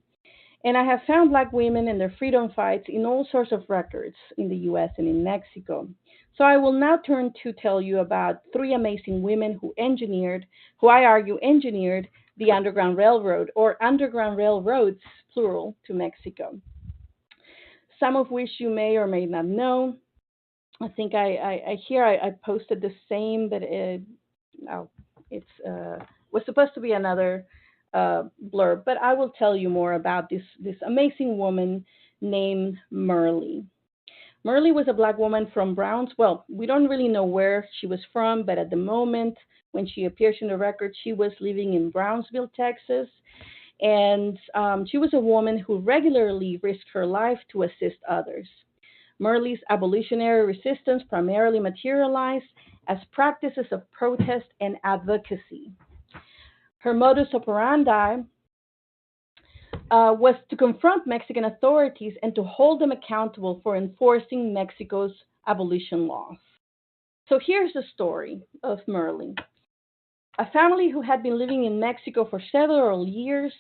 And I have found Black women and their freedom fights in all sorts of records in the U.S. and in Mexico. So I will now turn to tell you about 3 amazing women who I argue engineered the Underground Railroad, or Underground Railroads, plural, to Mexico. Some of which you may or may not know. I think I posted the same, but it was supposed to be another blurb. But I will tell you more about this amazing woman named Merle. Merle was a Black woman from Browns. Well, we don't really know where she was from, but at the moment when she appears in the record, she was living in Brownsville, Texas. And she was a woman who regularly risked her life to assist others. Merle's abolitionary resistance primarily materialized as practices of protest and advocacy. Her modus operandi was to confront Mexican authorities and to hold them accountable for enforcing Mexico's abolition laws. So here's the story of Merle. A family who had been living in Mexico for several years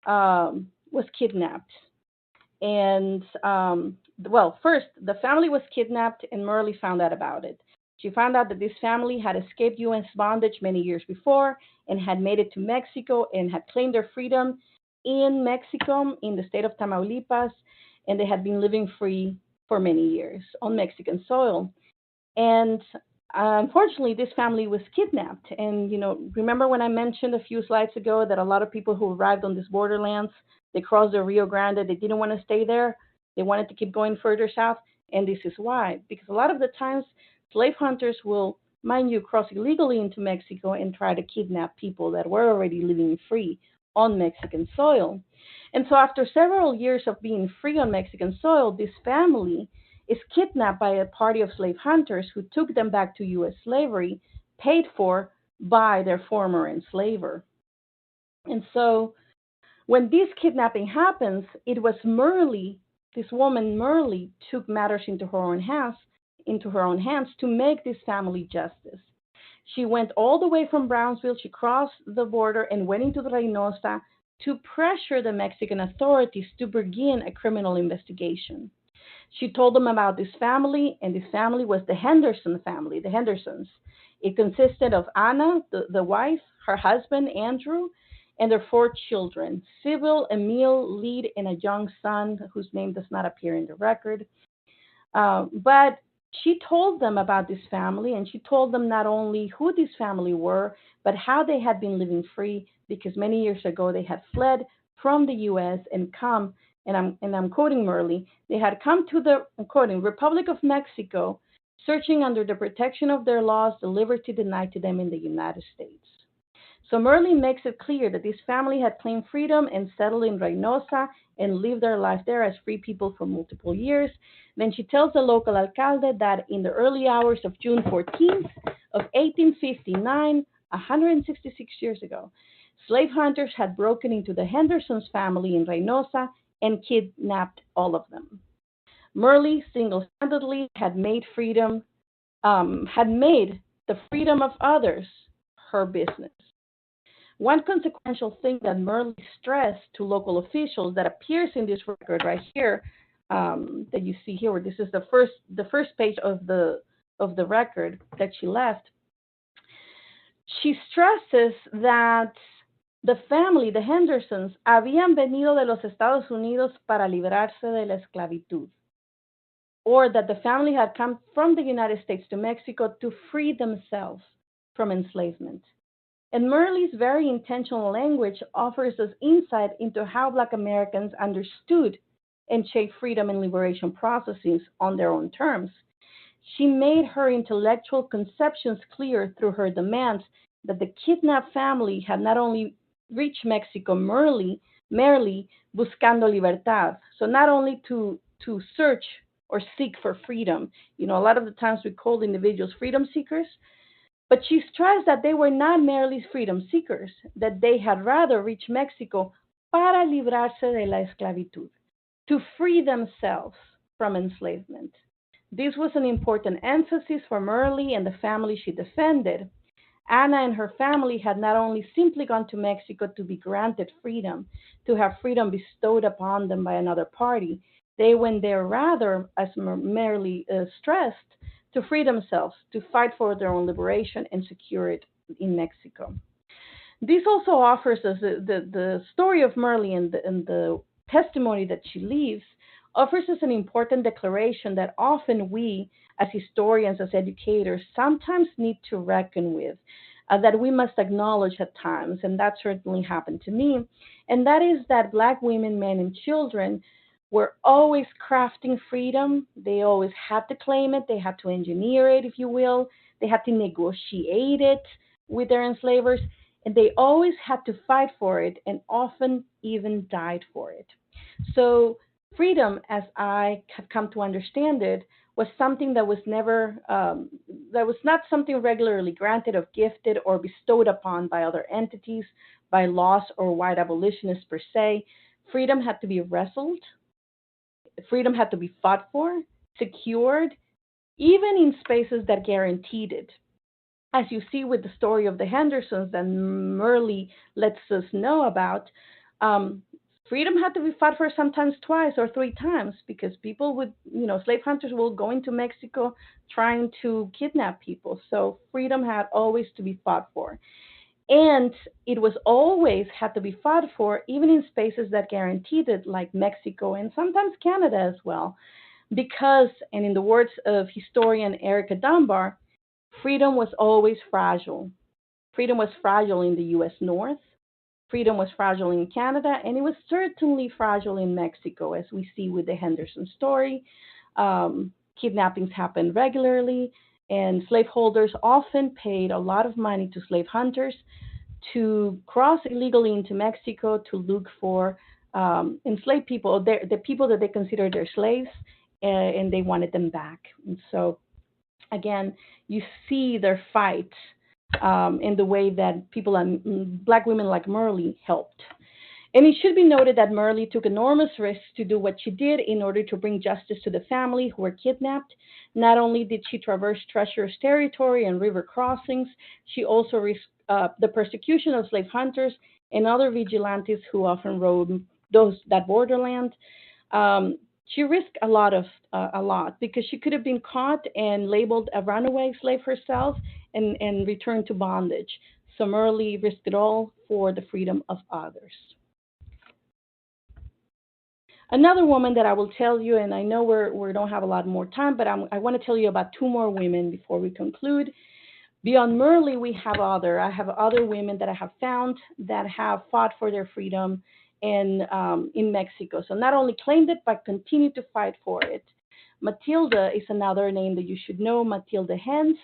was kidnapped. And, first, the family was kidnapped, and Merle found out about it. She found out that this family had escaped U.S. bondage many years before and had made it to Mexico and had claimed their freedom in Mexico, in the state of Tamaulipas, and they had been living free for many years on Mexican soil. And unfortunately, this family was kidnapped. And, remember when I mentioned a few slides ago that a lot of people who arrived on these borderlands, they crossed the Rio Grande, they didn't want to stay there. They wanted to keep going further south. And this is why. Because a lot of the times, slave hunters will, mind you, cross illegally into Mexico and try to kidnap people that were already living free on Mexican soil. And so after several years of being free on Mexican soil, this family is kidnapped by a party of slave hunters who took them back to U.S. slavery, paid for by their former enslaver. And so when this kidnapping happens, it was Merle, this woman Merle, took matters into her own hands to make this family justice. She went all the way from Brownsville. She crossed the border and went into Reynosa to pressure the Mexican authorities to begin a criminal investigation. She told them about this family, and this family was the Henderson family, the Hendersons. It consisted of Anna, the wife, her husband, Andrew, and their 4 children, Sybil, Emil, Lead, and a young son whose name does not appear in the record. But she told them about this family, and she told them not only who this family were, but how they had been living free, because many years ago they had fled from the U.S. and come, and I'm quoting Merle, they had come to the, I'm quoting, Republic of Mexico, searching under the protection of their laws, the liberty denied to them in the United States. So Merle makes it clear that this family had claimed freedom and settled in Reynosa and lived their life there as free people for multiple years. Then she tells the local alcalde that in the early hours of June 14th of 1859, 166 years ago, slave hunters had broken into the Hendersons family in Reynosa and kidnapped all of them. Merle single-handedly had made the freedom of others her business. One consequential thing that Merle stressed to local officials that appears in this record right here, that you see here, where this is the first page of the record that she left. She stresses that the family, the Hendersons, habían venido de los Estados Unidos para librarse de la esclavitud, or that the family had come from the United States to Mexico to free themselves from enslavement. And Merle's very intentional language offers us insight into how Black Americans understood and shaped freedom and liberation processes on their own terms. She made her intellectual conceptions clear through her demands that the kidnapped family had not only reached Mexico merely buscando libertad, so not only to search or seek for freedom. A lot of the times we call individuals freedom seekers, but she stressed that they were not merely freedom seekers, that they had rather reached Mexico para librarse de la esclavitud, to free themselves from enslavement. This was an important emphasis for Merle and the family she defended. Anna and her family had not only simply gone to Mexico to be granted freedom, to have freedom bestowed upon them by another party. They went there rather, as Merle stressed, to free themselves, to fight for their own liberation and secure it in Mexico. This also offers us the story of Merle and the testimony that she leaves offers us an important declaration that often we, as historians, as educators, sometimes need to reckon with, that we must acknowledge at times, and that certainly happened to me, and that is that Black women, men, and children were always crafting freedom. They always had to claim it. They had to engineer it, if you will. They had to negotiate it with their enslavers, and they always had to fight for it and often even died for it. So freedom, as I have come to understand it, was something that was never, that was not something regularly granted or gifted or bestowed upon by other entities, by laws or white abolitionists per se. Freedom had to be wrestled. Freedom had to be fought for, secured, even in spaces that guaranteed it. As you see with the story of the Hendersons that Merle lets us know about, freedom had to be fought for sometimes twice or three times because people would, slave hunters will go into Mexico trying to kidnap people. So freedom had always to be fought for. And it was always had to be fought for, even in spaces that guaranteed it, like Mexico and sometimes Canada as well. Because, and in the words of historian Erica Dunbar, freedom was always fragile. Freedom was fragile in the US North, freedom was fragile in Canada, and it was certainly fragile in Mexico, as we see with the Henderson story. Kidnappings happened regularly, and slaveholders often paid a lot of money to slave hunters to cross illegally into Mexico to look for enslaved people, the people that they considered their slaves, and they wanted them back. And so, again, you see their fight in the way that people, black women like Merle, helped. And it should be noted that Merle took enormous risks to do what she did in order to bring justice to the family who were kidnapped. Not only did she traverse treacherous territory and river crossings, she also risked the persecution of slave hunters and other vigilantes who often rode that borderland. Um, she risked a lot because she could have been caught and labeled a runaway slave herself and returned to bondage. So Merle risked it all for the freedom of others. Another woman that I will tell you, and I know we don't have a lot more time, but I want to tell you about two more women before we conclude. Beyond Merle, I have other women that I have found that have fought for their freedom in Mexico. So not only claimed it, but continued to fight for it. Matilda is another name that you should know, Matilda Hens.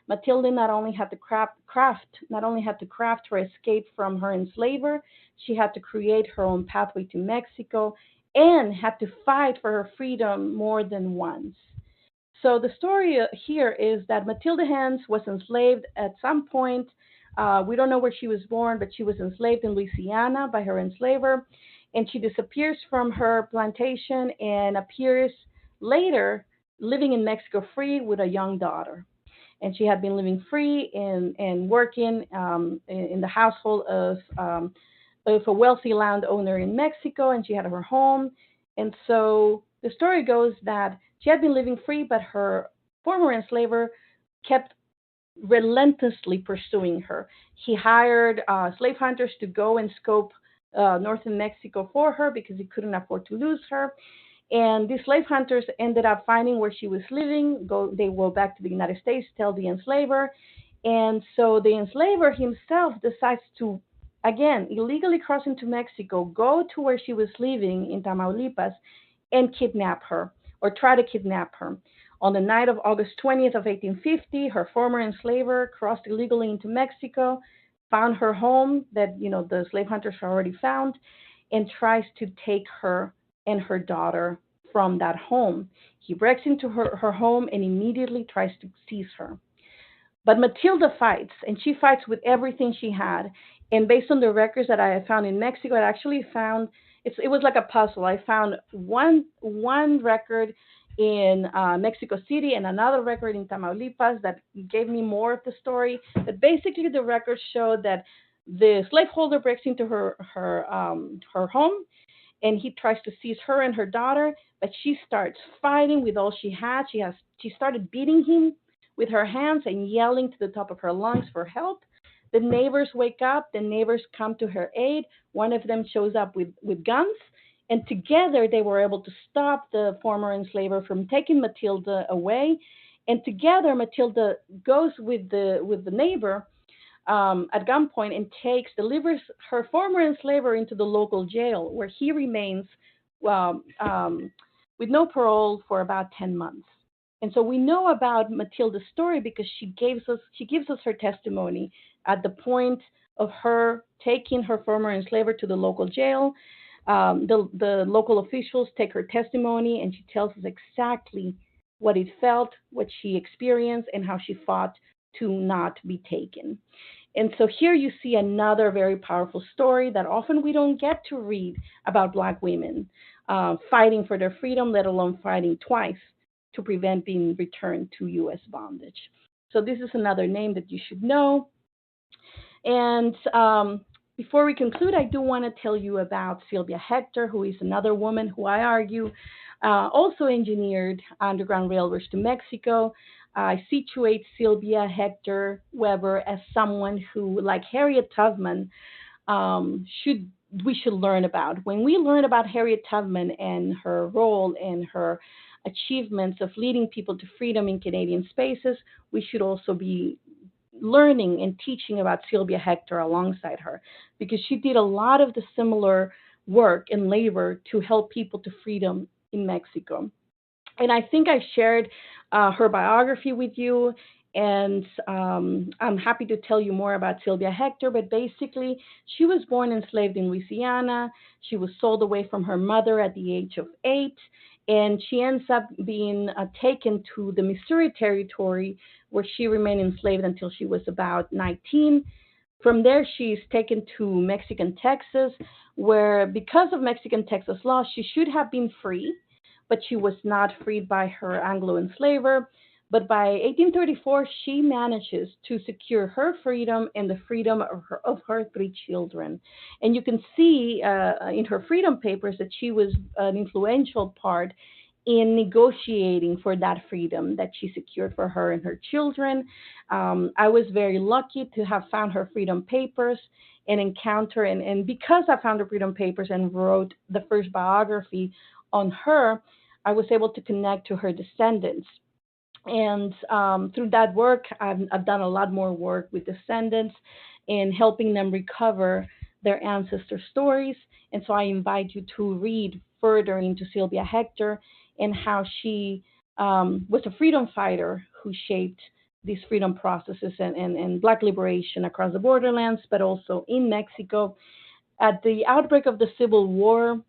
Matilda not only had to craft her escape from her enslaver, she had to create her own pathway to Mexico and had to fight for her freedom more than once. So the story here is that Matilda Hens was enslaved at some point. We don't know where she was born, but she was enslaved in Louisiana by her enslaver, and she disappears from her plantation and appears later living in Mexico free with a young daughter. And she had been living free and working in the household of a wealthy landowner in Mexico, and she had her home. And so the story goes that she had been living free, but her former enslaver kept relentlessly pursuing her. He hired slave hunters to go and scope northern Mexico for her because he couldn't afford to lose her. And these slave hunters ended up finding where she was living. They go back to the United States, tell the enslaver. And so the enslaver himself decides to, again, illegally cross into Mexico, go to where she was living in Tamaulipas, and kidnap her or try to kidnap her. On the night of August 20th of 1850, her former enslaver crossed illegally into Mexico, found her home that the slave hunters had already found, and tries to take her and her daughter from that home. He breaks into her home and immediately tries to seize her. But Matilda fights, and she fights with everything she had. And based on the records that I found in Mexico, I actually found it was like a puzzle. I found one record in Mexico City and another record in Tamaulipas that gave me more of the story. But basically, the records showed that the slaveholder breaks into her home, and he tries to seize her and her daughter. But she starts fighting with all she had. She started beating him with her hands and yelling to the top of her lungs for help. The neighbors wake up. The neighbors come to her aid. One of them shows up with guns, and together they were able to stop the former enslaver from taking Matilda away. And together, Matilda goes with the neighbor at gunpoint and delivers her former enslaver into the local jail, where he remains with no parole for about 10 months. And so we know about Matilda's story because she gives us her testimony at the point of her taking her former enslaver to the local jail. The local officials take her testimony, and she tells us exactly what it felt, what she experienced, and how she fought to not be taken. And so here you see another very powerful story that often we don't get to read about Black women fighting for their freedom, let alone fighting twice to prevent being returned to U.S. bondage. So this is another name that you should know. And before we conclude, I do want to tell you about Sylvia Hector, who is another woman who I argue also engineered Underground Railroads to Mexico. I situate Sylvia Hector Weber as someone who, like Harriet Tubman, we should learn about. When we learn about Harriet Tubman and her role and her achievements of leading people to freedom in Canadian spaces, we should also be learning and teaching about Sylvia Hector alongside her, because she did a lot of the similar work and labor to help people to freedom in Mexico. And I think I shared her biography with you, and I'm happy to tell you more about Sylvia Hector. But basically, she was born enslaved in Louisiana. She was sold away from her mother at the age of 8, and she ends up being taken to the Missouri Territory, where she remained enslaved until she was about 19. From there, she's taken to Mexican Texas, where, because of Mexican Texas law, she should have been free, but she was not freed by her Anglo enslaver. But by 1834, she manages to secure her freedom and the freedom of her 3 children. And you can see in her freedom papers that she was an influential part in negotiating for that freedom that she secured for her and her children. I was very lucky to have found her freedom papers and encounter, and because I found her freedom papers and wrote the first biography on her, I was able to connect to her descendants. And through that work, I've done a lot more work with descendants in helping them recover their ancestor stories. And so I invite you to read further into Sylvia Hector and how she was a freedom fighter who shaped these freedom processes and Black liberation across the borderlands, but also in Mexico. At the outbreak of the Civil War,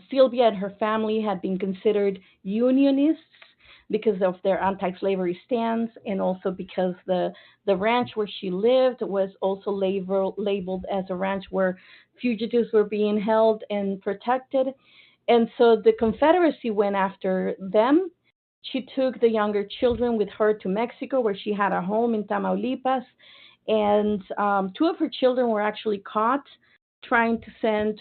Sylvia and her family had been considered Unionists because of their anti-slavery stance, and also because the ranch where she lived was also labeled as a ranch where fugitives were being held and protected. And so the Confederacy went after them. She took the younger children with her to Mexico, where she had a home in Tamaulipas. And 2 of her children were actually caught trying to send,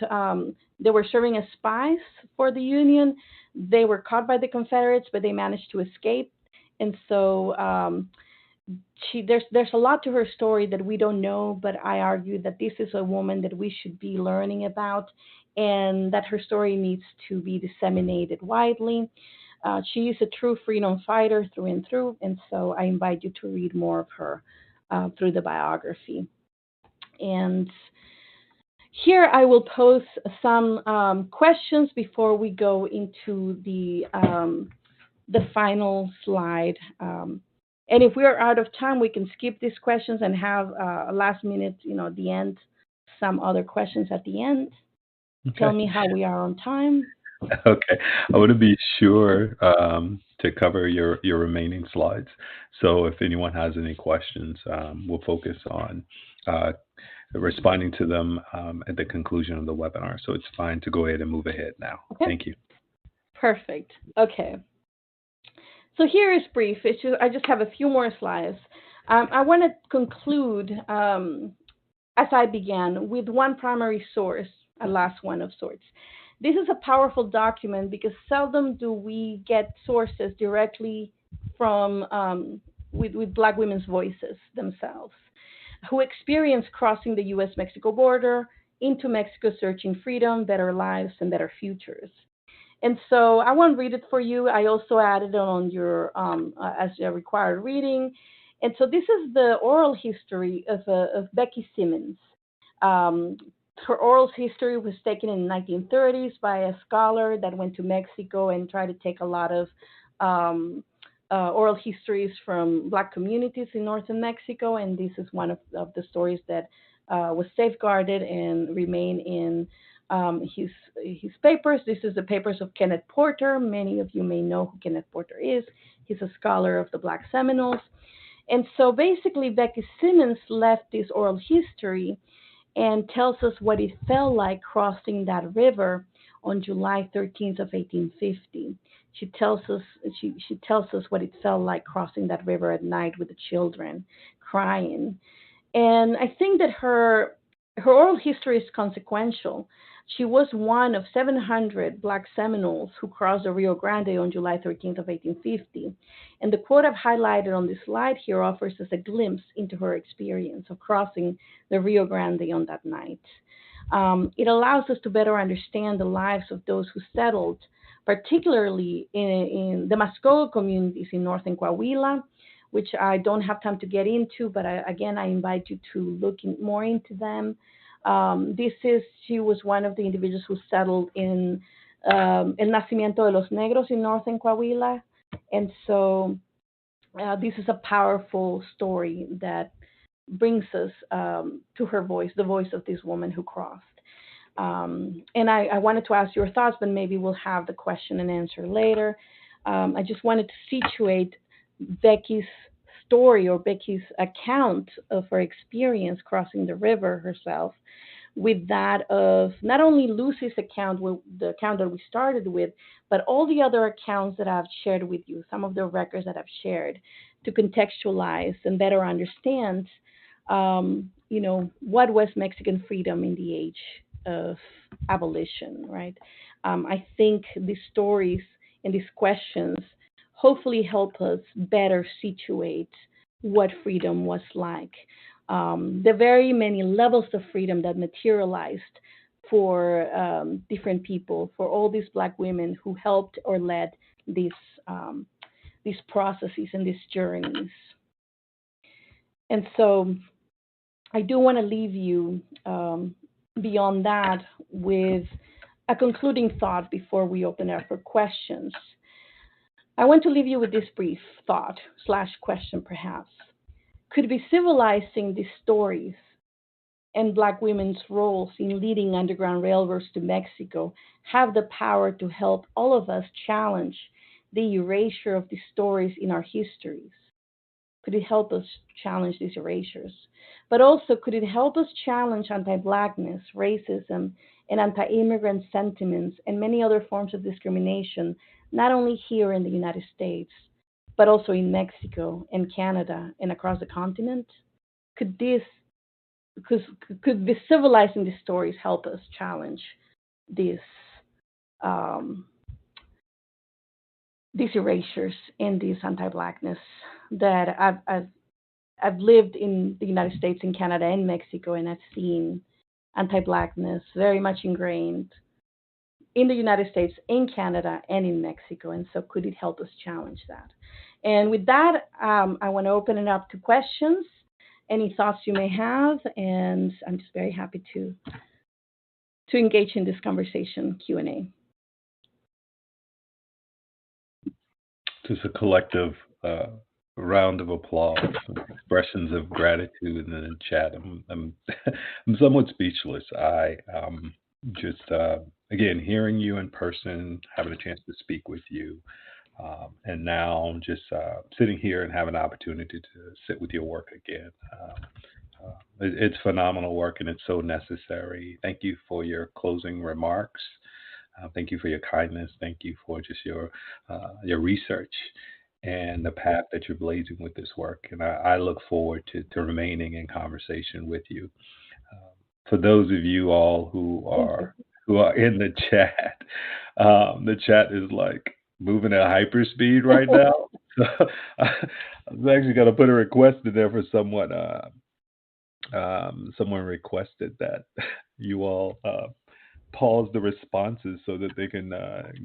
they were serving as spies for the Union. They were caught by the Confederates, but they managed to escape. And so there's a lot to her story that we don't know, but I argue that this is a woman that we should be learning about, and that her story needs to be disseminated widely. She is a true freedom fighter through and through, and so I invite you to read more of her through the biography. And here I will pose some questions before we go into the final slide. And if we are out of time, we can skip these questions and have a last minute, at the end, some other questions at the end. Okay. Tell me how we are on time. Okay. I want to be sure to cover your remaining slides. So if anyone has any questions, we'll focus on responding to them at the conclusion of the webinar. So it's fine to go ahead and move ahead now. Okay. Thank you. Perfect. Okay. So here is brief. I just have a few more slides. I want to conclude, as I began, with one primary source, a last one of sorts. This is a powerful document because seldom do we get sources directly from with Black women's voices themselves, who experienced crossing the U.S.-Mexico border into Mexico, searching freedom, better lives, and better futures. And so I won't read it for you. I also added it on your as a required reading. And so this is the oral history of Becky Simmons. Her oral history was taken in the 1930s by a scholar that went to Mexico and tried to take a lot of oral histories from Black communities in northern Mexico. And this is one of the stories that was safeguarded and remain in his papers. This is the papers of Kenneth Porter. Many of you may know who Kenneth Porter is. He's a scholar of the Black Seminoles. And so basically, Becky Simmons left this oral history and tells us what it felt like crossing that river on July 13th of 1850. She tells us what it felt like crossing that river at night with the children crying. And I think that her her oral history is consequential. She was one of 700 Black Seminoles who crossed the Rio Grande on July 13th of 1850. And the quote I've highlighted on this slide here offers us a glimpse into her experience of crossing the Rio Grande on that night. It allows us to better understand the lives of those who settled, particularly in the Mascogo communities in northern Coahuila, which I don't have time to get into, but again, I invite you to look more into them. She was one of the individuals who settled in El Nacimiento de los Negros in northern Coahuila. And so this is a powerful story that brings us to her voice, the voice of this woman who crossed. And I wanted to ask your thoughts, but maybe we'll have the question and answer later. I just wanted to situate Becky's story or Becky's account of her experience crossing the river herself with that of not only Lucy's account, the account that we started with, but all the other accounts that I've shared with you, some of the records that I've shared, to contextualize and better understand, what was Mexican freedom in the age of abolition, right? I think these stories and these questions hopefully help us better situate what freedom was like. The very many levels of freedom that materialized for different people, for all these Black women who helped or led these processes and these journeys. And so I do want to leave you beyond that with a concluding thought before we open it up for questions. I want to leave you with this brief thought / question, perhaps. Could be civilizing these stories and Black women's roles in leading underground railroads to Mexico have the power to help all of us challenge the erasure of these stories in our histories? Could it help us challenge these erasures? But also, could it help us challenge anti-Blackness, racism, and anti-immigrant sentiments and many other forms of discrimination, not only here in the United States, but also in Mexico and Canada and across the continent? Could the civilizing these stories help us challenge these erasures and this anti-Blackness that I've lived in the United States, in Canada, and Mexico, and I've seen anti-Blackness very much ingrained in the United States, in Canada, and in Mexico. And so could it help us challenge that? And with that, I want to open it up to questions, any thoughts you may have, and I'm just very happy to engage in this conversation, Q&A. Just a collective round of applause, expressions of gratitude in the chat. I'm somewhat speechless. I just again, hearing you in person, having a chance to speak with you, and now just sitting here and having an opportunity to sit with your work again. It's phenomenal work, and it's so necessary. Thank you for your closing remarks. Thank you for your kindness. Thank you for just your research and the path that you're blazing with this work. And I look forward to remaining in conversation with you. For those of you all who are in the chat is like moving at hyperspeed right now. So I'm actually going to put a request in there for someone. Someone requested that you all pause the responses so that they can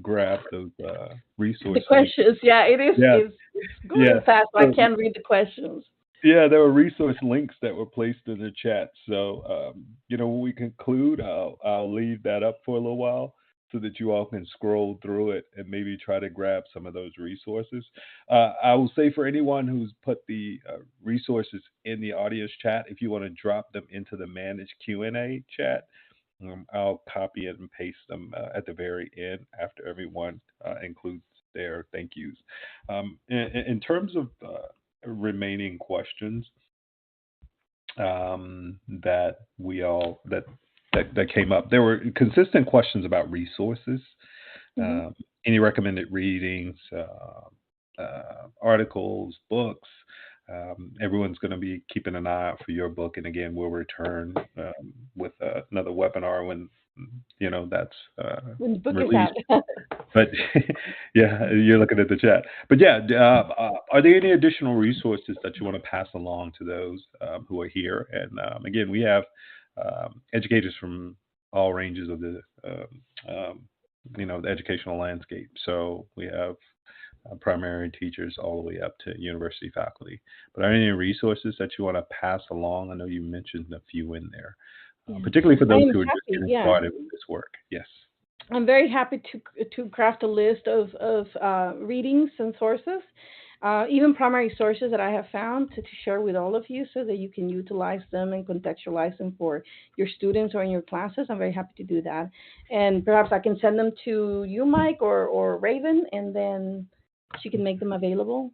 grab those resources. The questions, yeah, it is. Yeah. It's going fast. So I can't read the questions. Yeah, there were resource links that were placed in the chat. So, when we conclude, I'll leave that up for a little while so that you all can scroll through it and maybe try to grab some of those resources. I will say for anyone who's put the resources in the audience chat, if you want to drop them into the managed Q&A chat, I'll copy it and paste them at the very end after everyone includes their thank yous. In terms of remaining questions that came up, there were consistent questions about resources, any recommended readings, articles, books, Everyone's going to be keeping an eye out for your book, and again, we'll return with another webinar when that's When the book is released. out. But yeah, you're looking at the chat. But yeah, are there any additional resources that you want to pass along to those who are here? And again, we have educators from all ranges of the the educational landscape. So we have primary teachers all the way up to university faculty. But are there any resources that you want to pass along? I know you mentioned a few in there, Yeah. particularly for I those am who are just happy. getting Yeah. started with this work. Yes. I'm very happy to craft a list of readings and sources, even primary sources that I have found to share with all of you, so that you can utilize them and contextualize them for your students or in your classes. I'm very happy to do that, and perhaps I can send them to you, Mike, or Raven, and then she can make them available.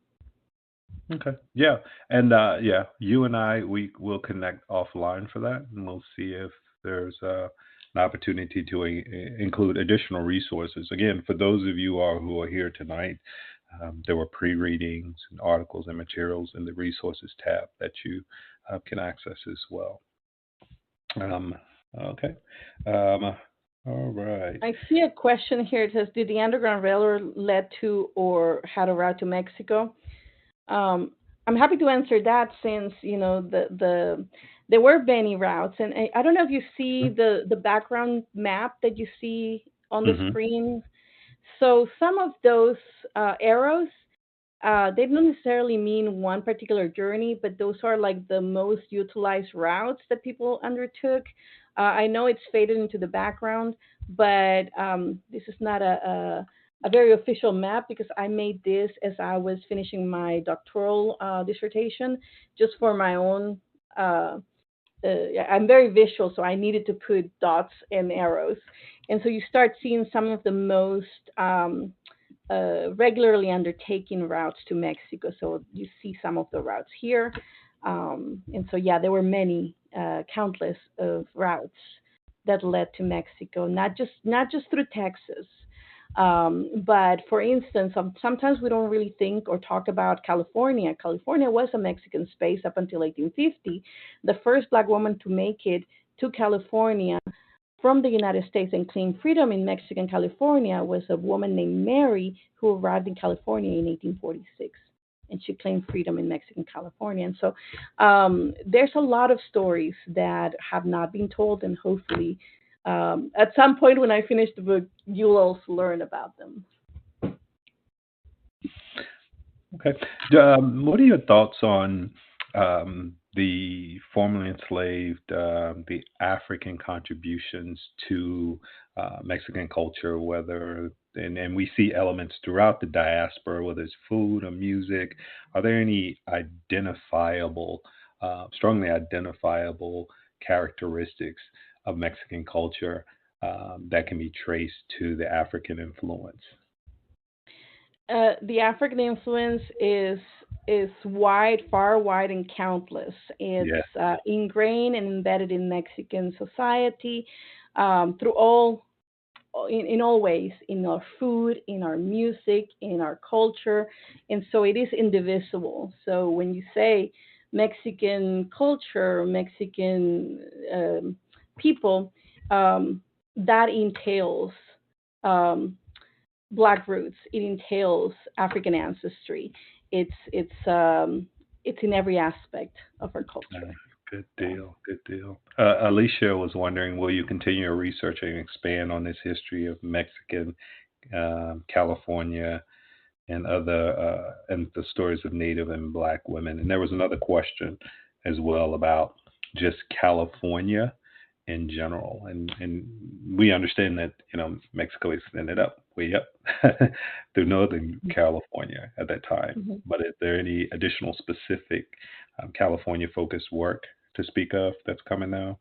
Okay. Yeah. And yeah, you and I, we will connect offline for that, and we'll see if there's an opportunity to include additional resources. Again, for those of you who are here tonight, there were pre-readings and articles and materials in the resources tab that you can access as well. Okay. All right. I see a question here. It says, did the Underground Railroad lead to or had a route to Mexico? I'm happy to answer that, since there were many routes, and I don't know if you see the background map that you see on the screen. So some of those arrows, they don't necessarily mean one particular journey, but those are like the most utilized routes that people undertook. I know it's faded into the background, but this is not a very official map, because I made this as I was finishing my doctoral dissertation, just for my own. I'm very visual, so I needed to put dots and arrows, and so you start seeing some of the most regularly undertaken routes to Mexico. So you see some of the routes here, and so yeah, there were many, countless of routes that led to Mexico, not just through Texas. But for instance, sometimes we don't really think or talk about California. California was a Mexican space up until 1850. The first Black woman to make it to California from the United States and claim freedom in Mexican California was a woman named Mary, who arrived in California in 1846. And she claimed freedom in Mexican California. And so there's a lot of stories that have not been told, and hopefully at some point when I finish the book, you'll also learn about them. Okay. What are your thoughts on the formerly enslaved, the African contributions to Mexican culture, and we see elements throughout the diaspora, whether it's food or music. Are there any strongly identifiable characteristics of Mexican culture that can be traced to the African influence? The African influence is wide, far wide, and countless. It's ingrained and embedded in Mexican society through in all ways, in our food, in our music, in our culture, and so it is indivisible. So when you say Mexican culture, Mexican people, that entails Black roots. It entails African ancestry. It's in every aspect of our culture. Good deal. Good deal. Alicia was wondering, will you continue your research and expand on this history of Mexican, California, and the stories of Native and Black women? And there was another question as well about just California in general, and we understand that Mexico extended way up through Northern California at that time. But is there any additional specific California-focused work to speak of that's coming now?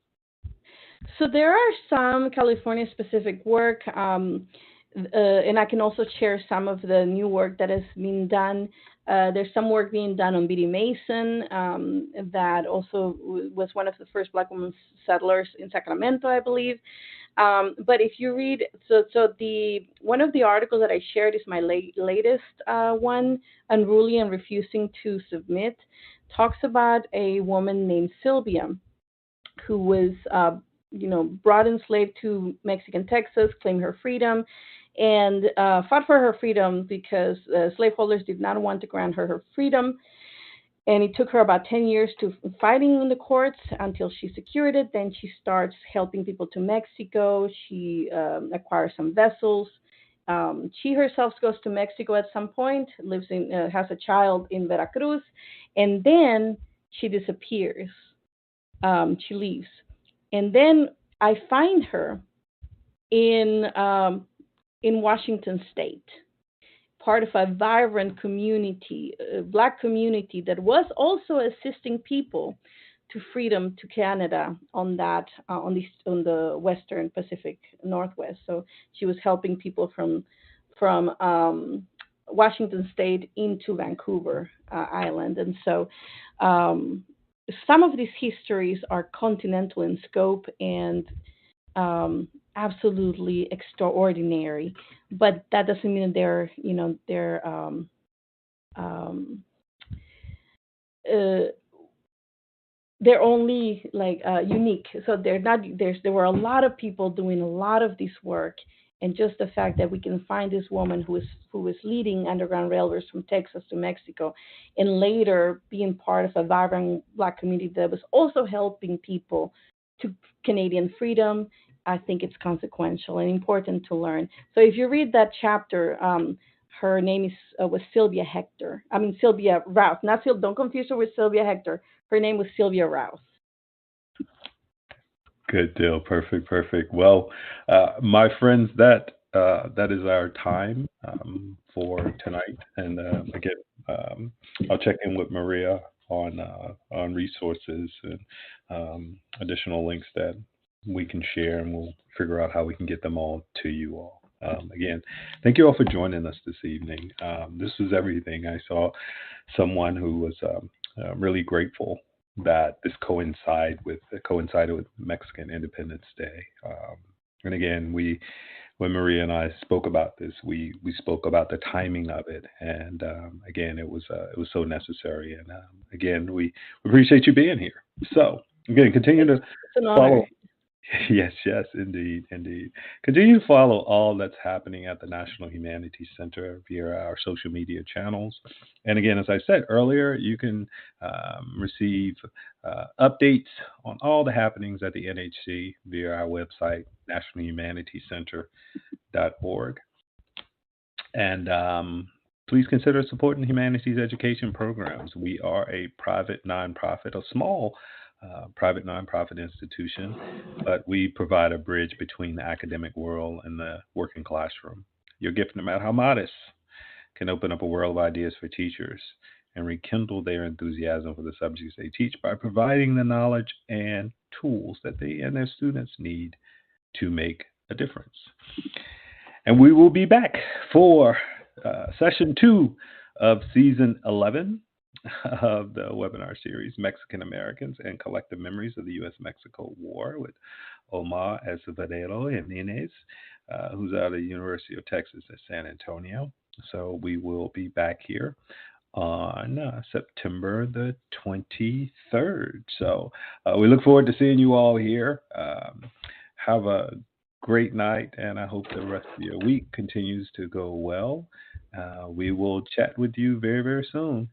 So there are some California-specific work, and I can also share some of the new work that has been done There's some work being done on Biddy Mason, that also was one of the first Black women settlers in Sacramento, I believe. But if you read, the one of the articles that I shared is my latest one, Unruly and Refusing to Submit, talks about a woman named Sylvia who was, brought enslaved to Mexican Texas, claimed her freedom, and fought for her freedom because slaveholders did not want to grant her freedom. And it took her about 10 years to fighting in the courts until she secured it. Then she starts helping people to Mexico. She acquires some vessels. She herself goes to Mexico at some point, has a child in Veracruz, and then she disappears. She leaves. And then I find her in Washington State, part of a vibrant community, a Black community that was also assisting people to freedom to Canada on the Western Pacific Northwest. So she was helping people from Washington State into Vancouver Island, and so some of these histories are continental in scope and absolutely extraordinary, but that doesn't mean they're they're only like unique. So they're not. There were a lot of people doing a lot of this work, and just the fact that we can find this woman who was leading underground railroads from Texas to Mexico, and later being part of a vibrant Black community that was also helping people to Canadian freedom, I think it's consequential and important to learn. So if you read that chapter, her name was Sylvia Hector. I mean Sylvia Rouse. Not Sylvia. Don't confuse her with Sylvia Hector. Her name was Sylvia Rouse. Good deal. Perfect. Well, my friends, that is our time for tonight. And again, I'll check in with Maria on resources and additional links that we can share, and we'll figure out how we can get them all to you all. Again, thank you all for joining us this evening. This was everything. I saw someone who was really grateful that this coincided with Mexican Independence Day. And again, when Maria and I spoke about this, we spoke about the timing of it, and again, it was so necessary. And again, we appreciate you being here. So again, continue to follow. Yes, indeed. Continue to follow all that's happening at the National Humanities Center via our social media channels. And again, as I said earlier, you can receive updates on all the happenings at the NHC via our website, nationalhumanitiescenter.org. And please consider supporting humanities education programs. We are a private nonprofit, a small private nonprofit institution, but we provide a bridge between the academic world and the working classroom. Your gift, no matter how modest, can open up a world of ideas for teachers and rekindle their enthusiasm for the subjects they teach by providing the knowledge and tools that they and their students need to make a difference. And we will be back for session 2 of season 11 of the webinar series, Mexican Americans and Collective Memories of the U.S.-Mexico War, with Omar Esvedero Jimenez, who's out of the University of Texas at San Antonio. So we will be back here on September the 23rd. So we look forward to seeing you all here. Have a great night, and I hope the rest of your week continues to go well. We will chat with you very, very soon.